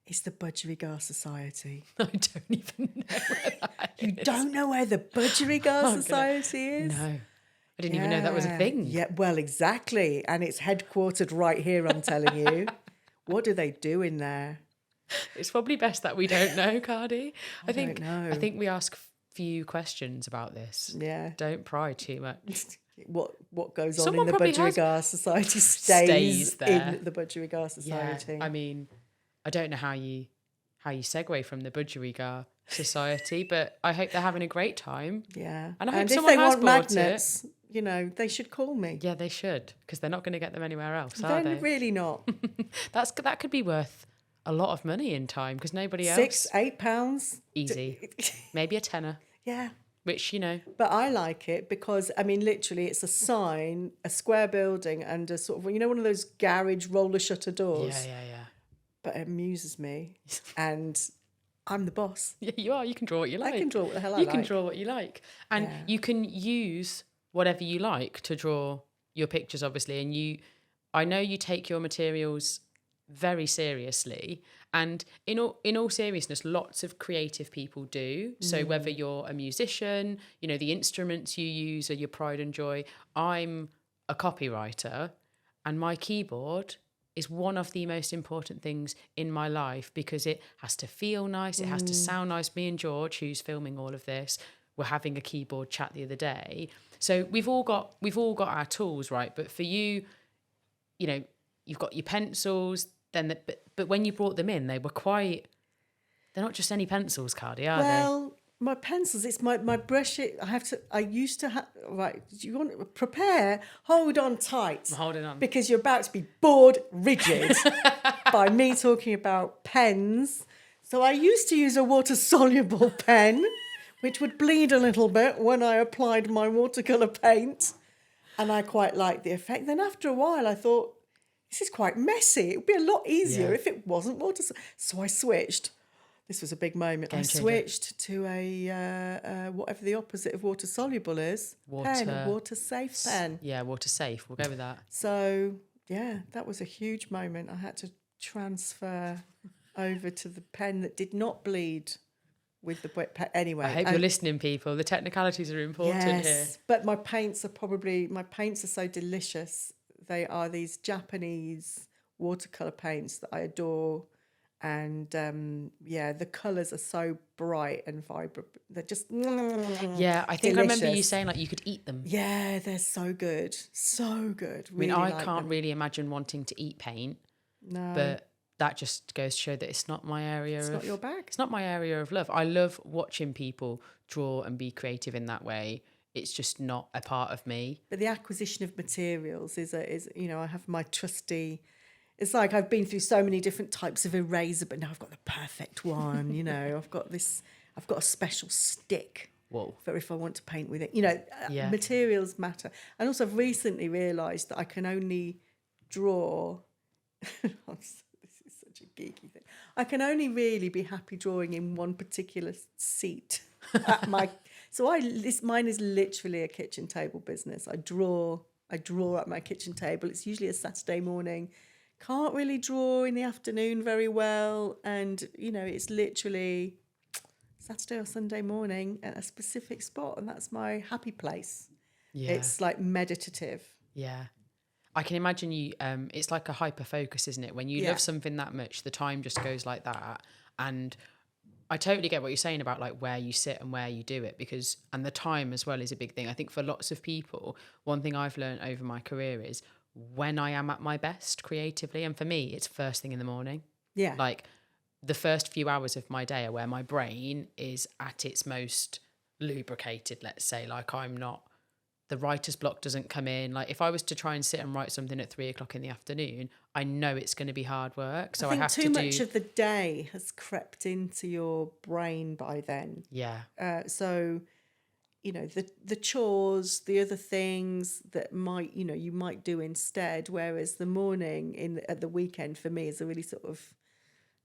is the Budgerigar Society. I don't even know where that is. You don't know where the Budgerigar Society is? No. I didn't even know that was a thing. Yeah, well, exactly. And it's headquartered right here, I'm telling you. What do they do in there? It's probably best that we don't know, Kardi. I don't know. I think we ask few questions about this. Yeah. Don't pry too much. What goes on in the Budgerigar Society stays there. In the Budgerigar Society. Yeah, I mean, I don't know how you segue from the Budgerigar Society, but I hope they're having a great time. Yeah. And I hope if someone they has want magnets, you know, they should call me. Yeah, they should, because they're not going to get them anywhere else, are they? They're really not. That could be worth a lot of money in time, because nobody else. £6-8 easy. Maybe a tenner. Yeah. Which, you know. But I like it because, I mean, literally it's a sign, a square building and a sort of, you know, one of those garage roller shutter doors. Yeah. But it amuses me and I'm the boss. Yeah, you are. You can draw what you like. I can draw what the hell I like. You can draw what you like. And you can use whatever you like to draw your pictures, obviously. And I know you take your materials very seriously, and in all seriousness, lots of creative people do. So whether you're a musician, you know, the instruments you use are your pride and joy. I'm a copywriter, and my keyboard is one of the most important things in my life, because it has to feel nice, it has to sound nice. Me and George, who's filming all of this, were having a keyboard chat the other day. So we've all got our tools, right? But for you, you know, you've got your pencils. But when you brought them in, they're not just any pencils, Kardi, are they? Well, my pencils, it's my brush. I used to have, right, do you want to prepare? Hold on tight. I'm holding on. Because you're about to be bored rigid by me talking about pens. So I used to use a water-soluble pen, which would bleed a little bit when I applied my watercolour paint. And I quite liked the effect. Then after a while, I thought, this is quite messy. It would be a lot easier if it wasn't water. So I switched. This was a big moment. I switched to a whatever the opposite of water soluble is. Water safe pen. Yeah, water safe. We'll go with that. So yeah, that was a huge moment. I had to transfer over to the pen that did not bleed with the pen. Anyway, I hope you're listening, people. The technicalities are important here. But my paints are so delicious. They are these Japanese watercolour paints that I adore. And, the colours are so bright and vibrant. They're just Yeah, I think delicious. I remember you saying, like, you could eat them. Yeah, they're so good. So good. Really I mean, I can't really imagine wanting to eat paint. No. But that just goes to show that it's not my area It's not your bag. It's not my area of love. I love watching people draw and be creative in that way. It's just not a part of me. But the acquisition of materials is you know, I have my trusty. It's like I've been through so many different types of eraser, but now I've got the perfect one. You know, I've got a special stick. Whoa. For if I want to paint with it. You know, materials matter. And also I've recently realised that I can only draw. This is such a geeky thing. I can only really be happy drawing in one particular seat at my. So mine is literally a kitchen table business. I draw at my kitchen table. It's usually a Saturday morning. Can't really draw in the afternoon very well. And, you know, it's literally Saturday or Sunday morning at a specific spot. And that's my happy place. Yeah. It's like meditative. Yeah. I can imagine you, it's like a hyper focus, isn't it? When you love something that much, the time just goes like that. And I totally get what you're saying about like where you sit and where you do it, because, and the time as well is a big thing. I think for lots of people, one thing I've learned over my career is when I am at my best creatively, and for me, it's first thing in the morning. Yeah. Like the first few hours of my day are where my brain is at its most lubricated, let's say. Like I'm not, the writer's block doesn't come in. Like if I was to try and sit and write something at 3:00 in the afternoon, I know it's going to be hard work. So I have to do... too much of the day has crept into your brain by then. Yeah. So, you know, the chores, the other things that might, you know, you might do instead. Whereas the morning at the weekend for me is a really sort of,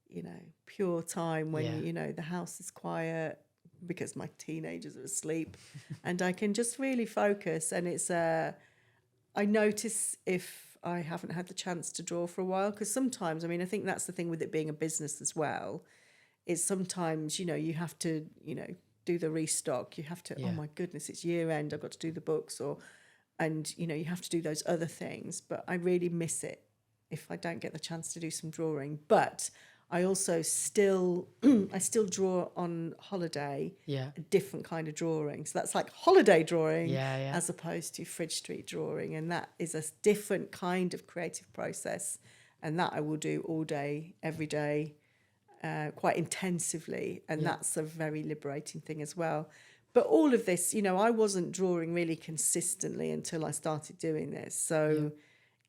you know, pure time when, you know, the house is quiet because my teenagers are asleep and I can just really focus. And it's, I notice if I haven't had the chance to draw for a while, because sometimes, I mean, I think that's the thing with it being a business as well, is sometimes, you know, you have to, you know, do the restock. You have to, oh my goodness, it's year end, I've got to do the books, and, you know, you have to do those other things. But I really miss it if I don't get the chance to do some drawing. But I also still draw on holiday, a different kind of drawing. So that's like holiday drawing as opposed to Fridge Street drawing. And that is a different kind of creative process. And that I will do all day, every day, quite intensively. And that's a very liberating thing as well. But all of this, you know, I wasn't drawing really consistently until I started doing this. So...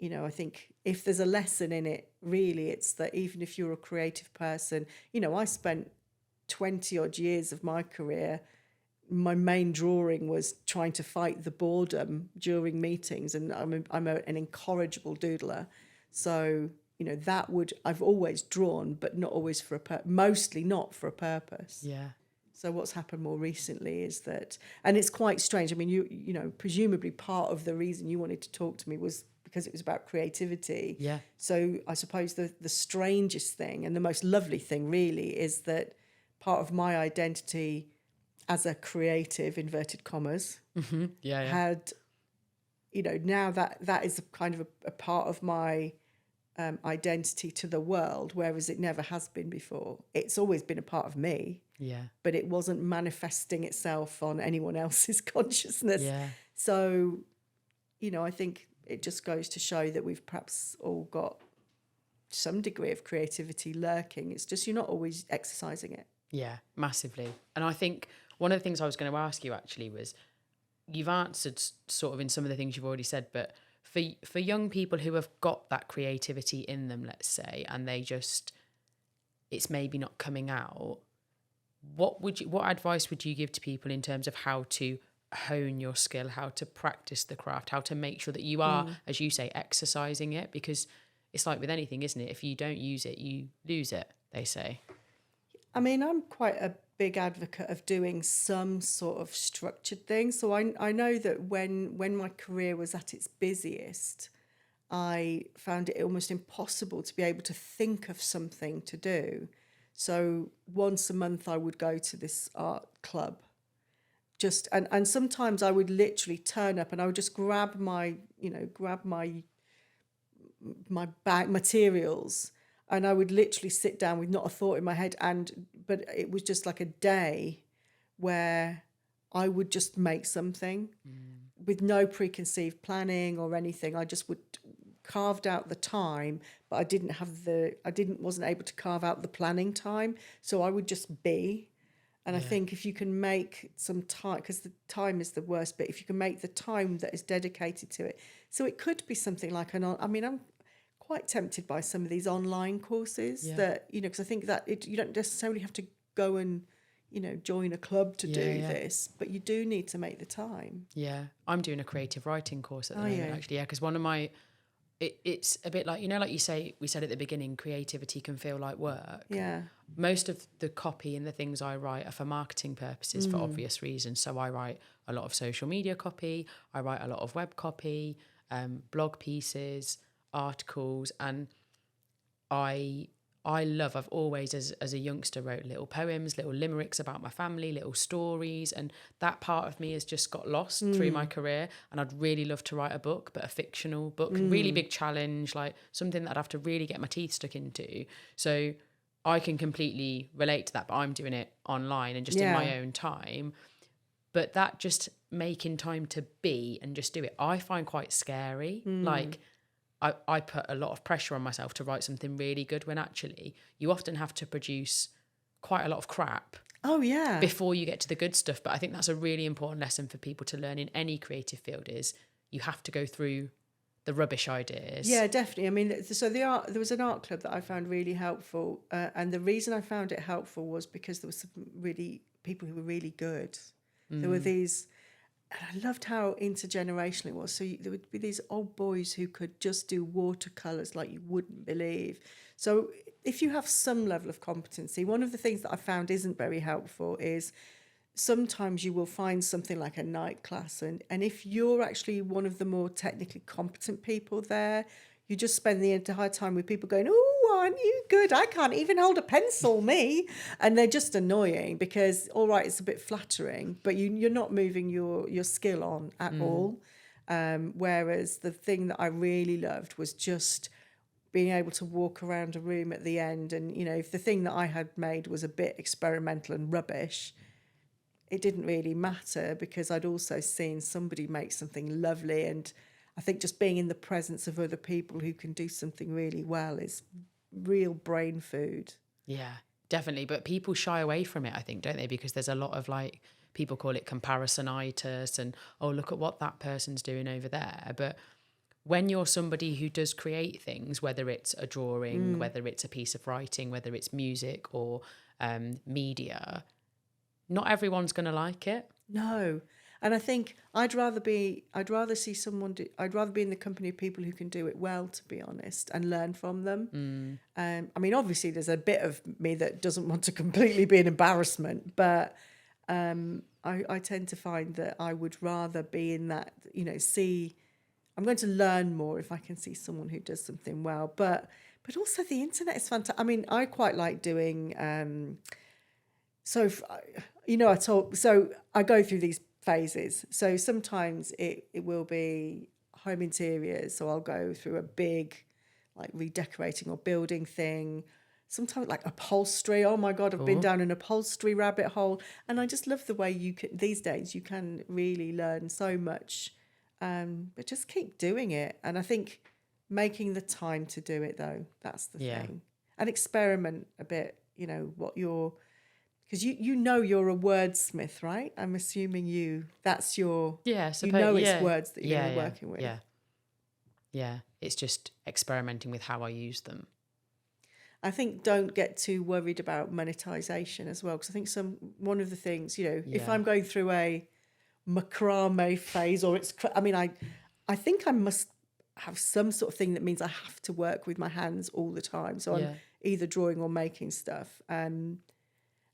you know, I think if there's a lesson in it, really, it's that even if you're a creative person, you know, I spent 20 odd years of my career, my main drawing was trying to fight the boredom during meetings. And I'm an incorrigible doodler. So, you know, I've always drawn, but not always mostly not for a purpose. Yeah. So what's happened more recently is that, and it's quite strange. I mean, you know, presumably part of the reason you wanted to talk to me was because it was about creativity. Yeah. So I suppose the strangest thing and the most lovely thing really is that part of my identity as a creative, inverted commas, had, you know, now that is a kind of a part of my identity to the world, whereas it never has been before. It's always been a part of me. Yeah. But it wasn't manifesting itself on anyone else's consciousness. Yeah. So, you know, I think it just goes to show that we've perhaps all got some degree of creativity lurking. It's just you're not always exercising it. Yeah, massively. And I think one of the things I was going to ask you actually was, you've answered sort of in some of the things you've already said, but for young people who have got that creativity in them, let's say, and it's maybe not coming out, what advice would you give to people in terms of how to hone your skill, how to practice the craft, how to make sure that you are, as you say, exercising it? Because it's like with anything, isn't it? If you don't use it, you lose it, they say. I mean, I'm quite a big advocate of doing some sort of structured thing. So I know that when my career was at its busiest, I found it almost impossible to be able to think of something to do. So once a month I would go to this art club. And sometimes I would literally turn up and I would just grab my bag materials, and I would literally sit down with not a thought in my head. But it was just like a day where I would just make something with no preconceived planning or anything. I just carved out the time, but wasn't able to carve out the planning time. So I would just be. And I think if you can make some time, because the time is the worst bit, if you can make the time that is dedicated to it. So it could be something like I'm quite tempted by some of these online courses that, you know, because I think that you don't necessarily have to go and, you know, join a club to do this, but you do need to make the time. Yeah. I'm doing a creative writing course at the moment, actually. Yeah. Because one of my, it's a bit like, you know, like you say, we said at the beginning, creativity can feel like work. Yeah. Most of the copy and the things I write are for marketing purposes for obvious reasons. So I write a lot of social media copy, I write a lot of web copy, blog pieces, articles, and I've always, as a youngster, wrote little poems, little limericks about my family, little stories, and that part of me has just got lost through my career. And I'd really love to write a book, but a fictional book, really big challenge, like something that I'd have to really get my teeth stuck into. So I can completely relate to that, but I'm doing it online and just in my own time. But that just making time to be and just do it, I find quite scary. Like, I put a lot of pressure on myself to write something really good when actually you often have to produce quite a lot of crap Oh, yeah. before you get to the good stuff. But I think that's a really important lesson for people to learn in any creative field, is you have to go through the rubbish ideas. Yeah, definitely. I mean, so there was an art club that I found really helpful. And the reason I found it helpful was because there was some really people who were really good. There were these, and I loved how intergenerational it was. So there would be these old boys who could just do watercolours like you wouldn't believe. So if you have some level of competency, one of the things that I found isn't very helpful is sometimes you will find something like a night class, and if you're actually one of the more technically competent people there, you just spend the entire time with people going, oh, aren't you good? I can't even hold a pencil, me. And they're just annoying because, all right, it's a bit flattering, but you're not moving your skill on at all. Whereas the thing that I really loved was just being able to walk around a room at the end, and, you know, if the thing that I had made was a bit experimental and rubbish, it didn't really matter because I'd also seen somebody make something lovely. And I think just being in the presence of other people who can do something really well is real brain food. Yeah, definitely. But people shy away from it, I think, don't they? Because there's a lot of, like, people call it comparisonitis and, oh, look at what that person's doing over there. But when you're somebody who does create things, whether it's a drawing, whether it's a piece of writing, whether it's music or media, not everyone's going to like it. No. And I think I'd rather be in the company of people who can do it well, to be honest, and learn from them. I mean, obviously there's a bit of me that doesn't want to completely be an embarrassment, but I tend to find that I would rather be in that, you know, I'm going to learn more if I can see someone who does something well. But also the internet is fantastic. I mean, I quite like doing, I go through these phases. So sometimes it will be home interiors. So I'll go through a big, like, redecorating or building thing. Sometimes like upholstery. Oh my God, I've been down an upholstery rabbit hole. And I just love the way these days you can really learn so much. But just keep doing it. And I think making the time to do it, though, that's the thing. And experiment a bit, you know, because you know you're a wordsmith, right? I'm assuming that's your... it's words that you're working with. Yeah, it's just experimenting with how I use them. I think don't get too worried about monetization as well, because I think one of the things, you know, if I'm going through a macrame phase, or I think I must have some sort of thing that means I have to work with my hands all the time. So I'm either drawing or making stuff. And,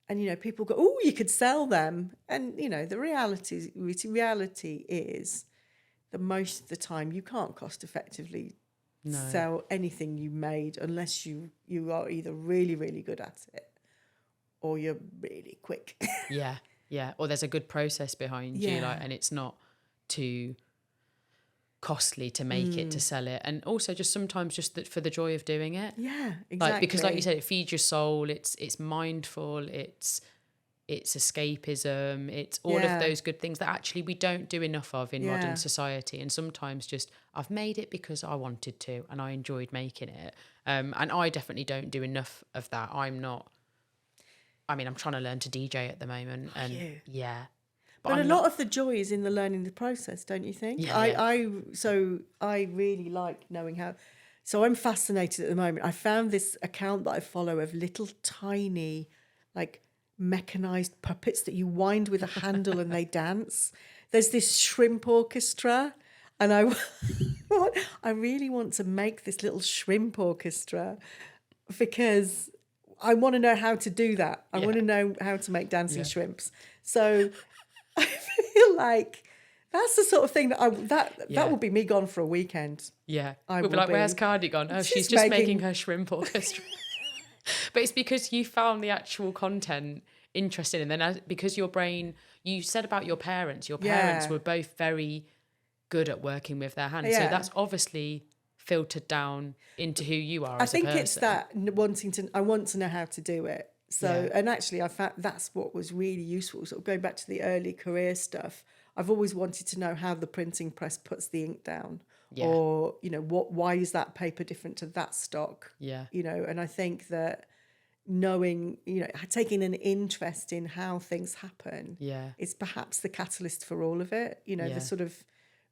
you know, people go, oh, you could sell them. And, you know, the reality is that most of the time you can't cost effectively sell anything you made unless you are either really, really good at it or you're really quick. Yeah, or there's a good process behind you, like, and it's not too costly to make it, to sell it. And also just sometimes just for the joy of doing it. Yeah, exactly. Like, because like you said, it feeds your soul, it's mindful, it's escapism, it's all of those good things that actually we don't do enough of in modern society. And sometimes just, I've made it because I wanted to and I enjoyed making it. And I definitely don't do enough of that. I'm trying to learn to DJ at the moment. And But a lot of the joy is in the learning the process, don't you think? I really like knowing how. So I'm fascinated at the moment. I found this account that I follow of little tiny, like, mechanized puppets that you wind with a handle and they dance. There's this shrimp orchestra, and I really want to make this little shrimp orchestra because I want to know how to do that. I want to know how to make dancing shrimps. So I feel like that's the sort of thing that would be me gone for a weekend. Yeah. We'll be like, where's Kardi gone? Oh, she's just making her shrimp orchestra. But it's because you found the actual content interesting. And then because your brain, you said about your parents were both very good at working with their hands. So that's obviously filtered down into who you are as a person. I think it's that I want to know how to do it. So, and actually I found that's what was really useful. Sort of going back to the early career stuff, I've always wanted to know how the printing press puts the ink down. Or, you know, why is that paper different to that stock? You know, and I think that knowing, taking an interest in how things happen is perhaps the catalyst for all of it. The sort of,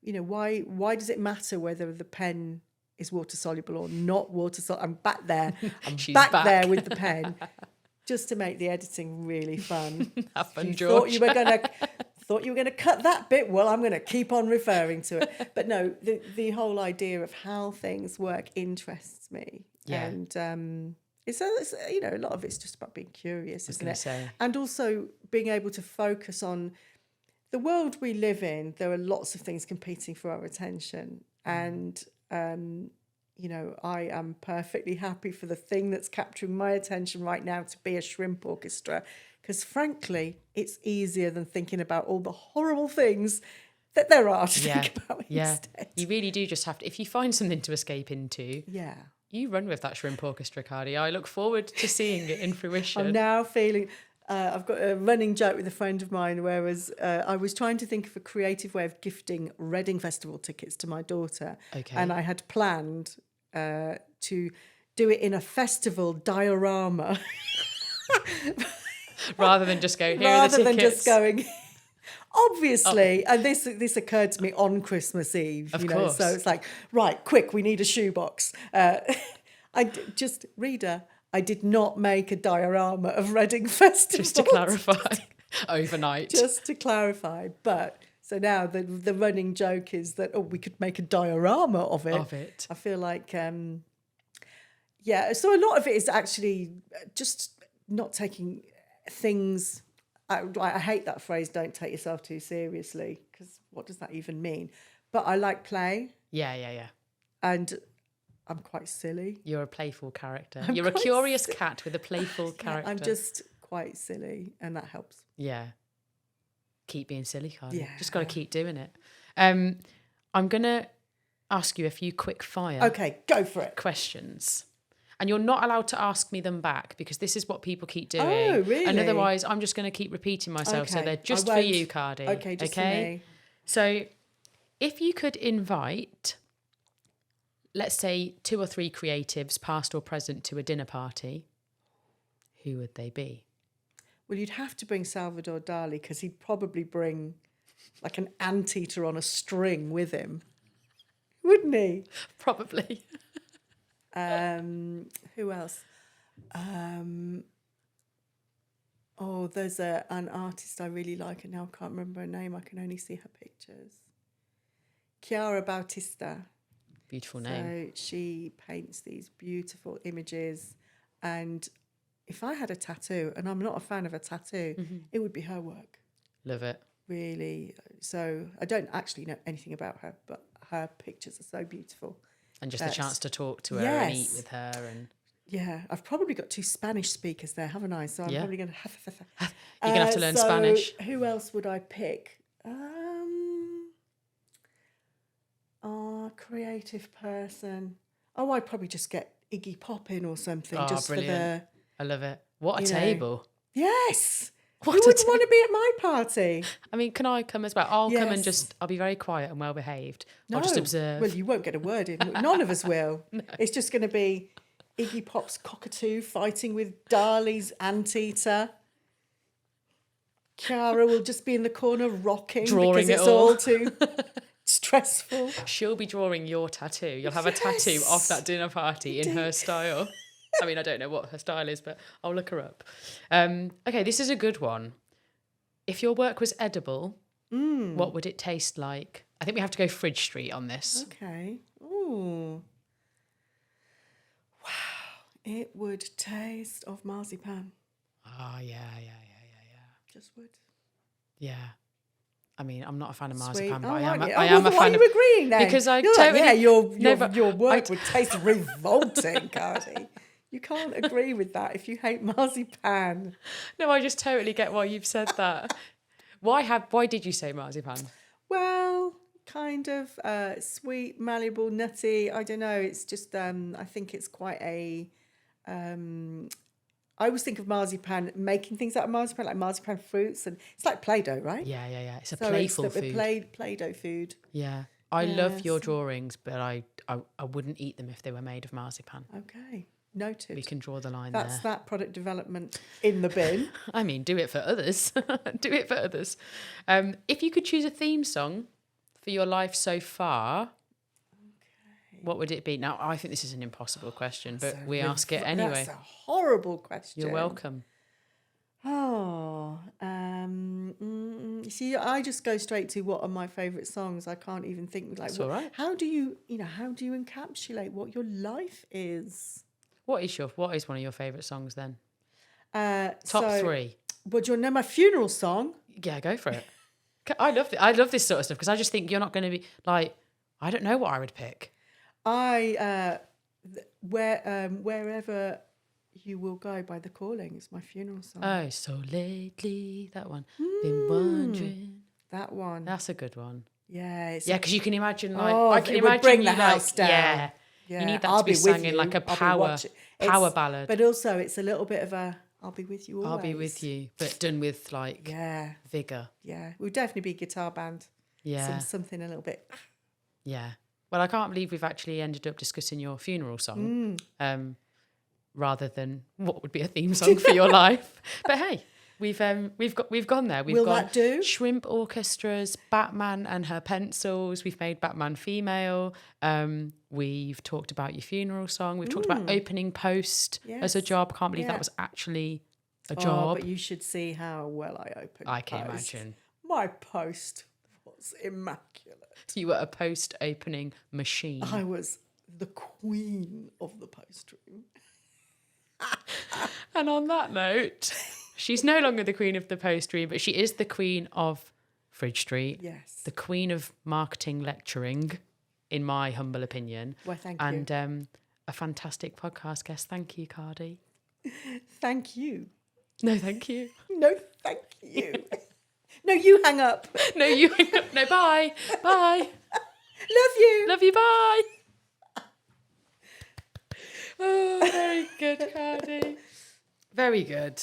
why does it matter whether the pen is water soluble or not water soluble? I'm back there. She's back back there with the pen, just to make the editing really fun. Have fun, You George. thought you were going to cut that bit. Well, I'm going to keep on referring to it. But no, the whole idea of how things work interests me. Yeah. And it's a lot of it's just about being curious, isn't it? Say. And also being able to focus on the world we live in. There are lots of things competing for our attention. And, I am perfectly happy for the thing that's capturing my attention right now to be a shrimp orchestra. Because frankly, it's easier than thinking about all the horrible things that there are to think about instead. You really do just have to, if you find something to escape into, you run with that shrimp orchestra, Kardi. I look forward to seeing it in fruition. I'm now feeling, I've got a running joke with a friend of mine, whereas I was trying to think of a creative way of gifting Reading Festival tickets to my daughter. Okay. And I had planned to do it in a festival diorama. Rather than just go, here are the tickets. Rather than just going, obviously, and this occurred to me on Christmas Eve, of course. So it's like, right, quick, we need a shoebox. Reader, I did not make a diorama of Reading Festival. Just to clarify, overnight. Just to clarify, but so now the running joke is that, we could make a diorama of it. I feel like, so a lot of it is actually just not taking things, I hate that phrase, don't take yourself too seriously, because what does that even mean? But I like play. Yeah. And I'm quite silly. You're a playful character. You're a curious cat with a playful character. I'm just quite silly, and that helps. Yeah. Keep being silly, Kardi. Yeah. Just got to keep doing it. I'm going to ask you a few quick fire. Okay, go for it. Questions. And you're not allowed to ask me them back, because this is what people keep doing. Oh, really? And otherwise, I'm just going to keep repeating myself. Okay. So they're just for you, Kardi. Okay, just for me. So if you could invite, let's say, 2 or 3 creatives, past or present, to a dinner party, who would they be? Well, you'd have to bring Salvador Dali, because he'd probably bring like an anteater on a string with him, wouldn't he? Probably. Who else? There's an artist I really like, and now I can't remember her name. I can only see her pictures. Chiara Bautista. Beautiful name. So she paints these beautiful images, and if I had a tattoo, and I'm not a fan of a tattoo, it would be her work. Love it. Really. So I don't actually know anything about her, but her pictures are so beautiful. And just the chance to talk to her and eat with her. And yeah, I've probably got 2 Spanish speakers there, haven't I? So I'm probably going to You're going to have to learn Spanish. Who else would I pick? Creative person. I'd probably just get Iggy Pop in or something. Just brilliant. I love it. What a table. Yes. Who wouldn't want to be at my party? I mean, can I come as well? I'll come and I'll be very quiet and well behaved. I'll just observe. Well, you won't get a word in. None of us will. No. It's just going to be Iggy Pop's cockatoo fighting with Dali's anteater. Chiara will just be in the corner rocking drawing because it's all too stressful. She'll be drawing your tattoo. You'll have a tattoo off that dinner party in her style. I mean, I don't know what her style is, but I'll look her up. Okay, this is a good one. If your work was edible, what would it taste like? I think we have to go Fridge Street on this. Okay. Ooh. Wow. It would taste of marzipan. Oh, yeah. Just would. Yeah. I mean, I'm not a fan of marzipan, but I am a fan of... Why are you agreeing then? Because I You're totally... your work would taste revolting, Kardi. You can't agree with that if you hate marzipan. No, I just totally get why you've said that. Why did you say marzipan? Well, kind of sweet, malleable, nutty. I don't know. It's just, I think it's quite a... I always think of marzipan, making things out of marzipan, like marzipan fruits. And it's like Play-Doh, right? Yeah. It's a playful food. Play-Doh food. Yeah. I love your drawings, but I wouldn't eat them if they were made of marzipan. Okay. Noted. We can draw the line That's there. that product development in the bin. I mean, do it for others. Do it for others. If you could choose a theme song for your life so far, what would it be? Now, I think this is an impossible question, but we ask it anyway. That's a horrible question. You're welcome. Oh, see, I just go straight to what are my favourite songs. I can't even think like. That's all right. How do you encapsulate what your life is? What is one of your favourite songs then? Top 3. Well, do you know my funeral song? Yeah, go for it. I love this sort of stuff because I just think you're not going to be like, I don't know what I would pick. Wherever You Will Go by The Calling is my funeral song. Oh, so lately, that one. Been wondering. That one. That's a good one. Yeah. Yeah, because you can imagine like I can imagine bring the house down. Yeah. You need that to be sung in like a power ballad. But also it's a little bit of a I'll be with you always. I'll be with you, but done with like vigour. Yeah. We'll definitely be a guitar band. Yeah. Something a little bit. Yeah. Well, I can't believe we've actually ended up discussing your funeral song, rather than what would be a theme song for your life. But hey, we've gone there. Will that do? Shrimp orchestras, Batman and her pencils. We've made Batman female. We've talked about your funeral song. We've talked about opening post as a job. Can't believe that was actually a job. But you should see how well I opened. I can imagine. My post was immaculate. You were a post opening machine. I was the queen of the post room. And on that note, she's no longer the queen of the post room, but she is the queen of Fridge Street. Yes. The queen of marketing lecturing, in my humble opinion. Well, thank you. And a fantastic podcast guest. Thank you, Kardi. Thank you. No, thank you. No, thank you. No, you hang up. No, you hang up. No, bye. Bye. Love you. Love you, bye. Oh, very good, Kardi. Very good.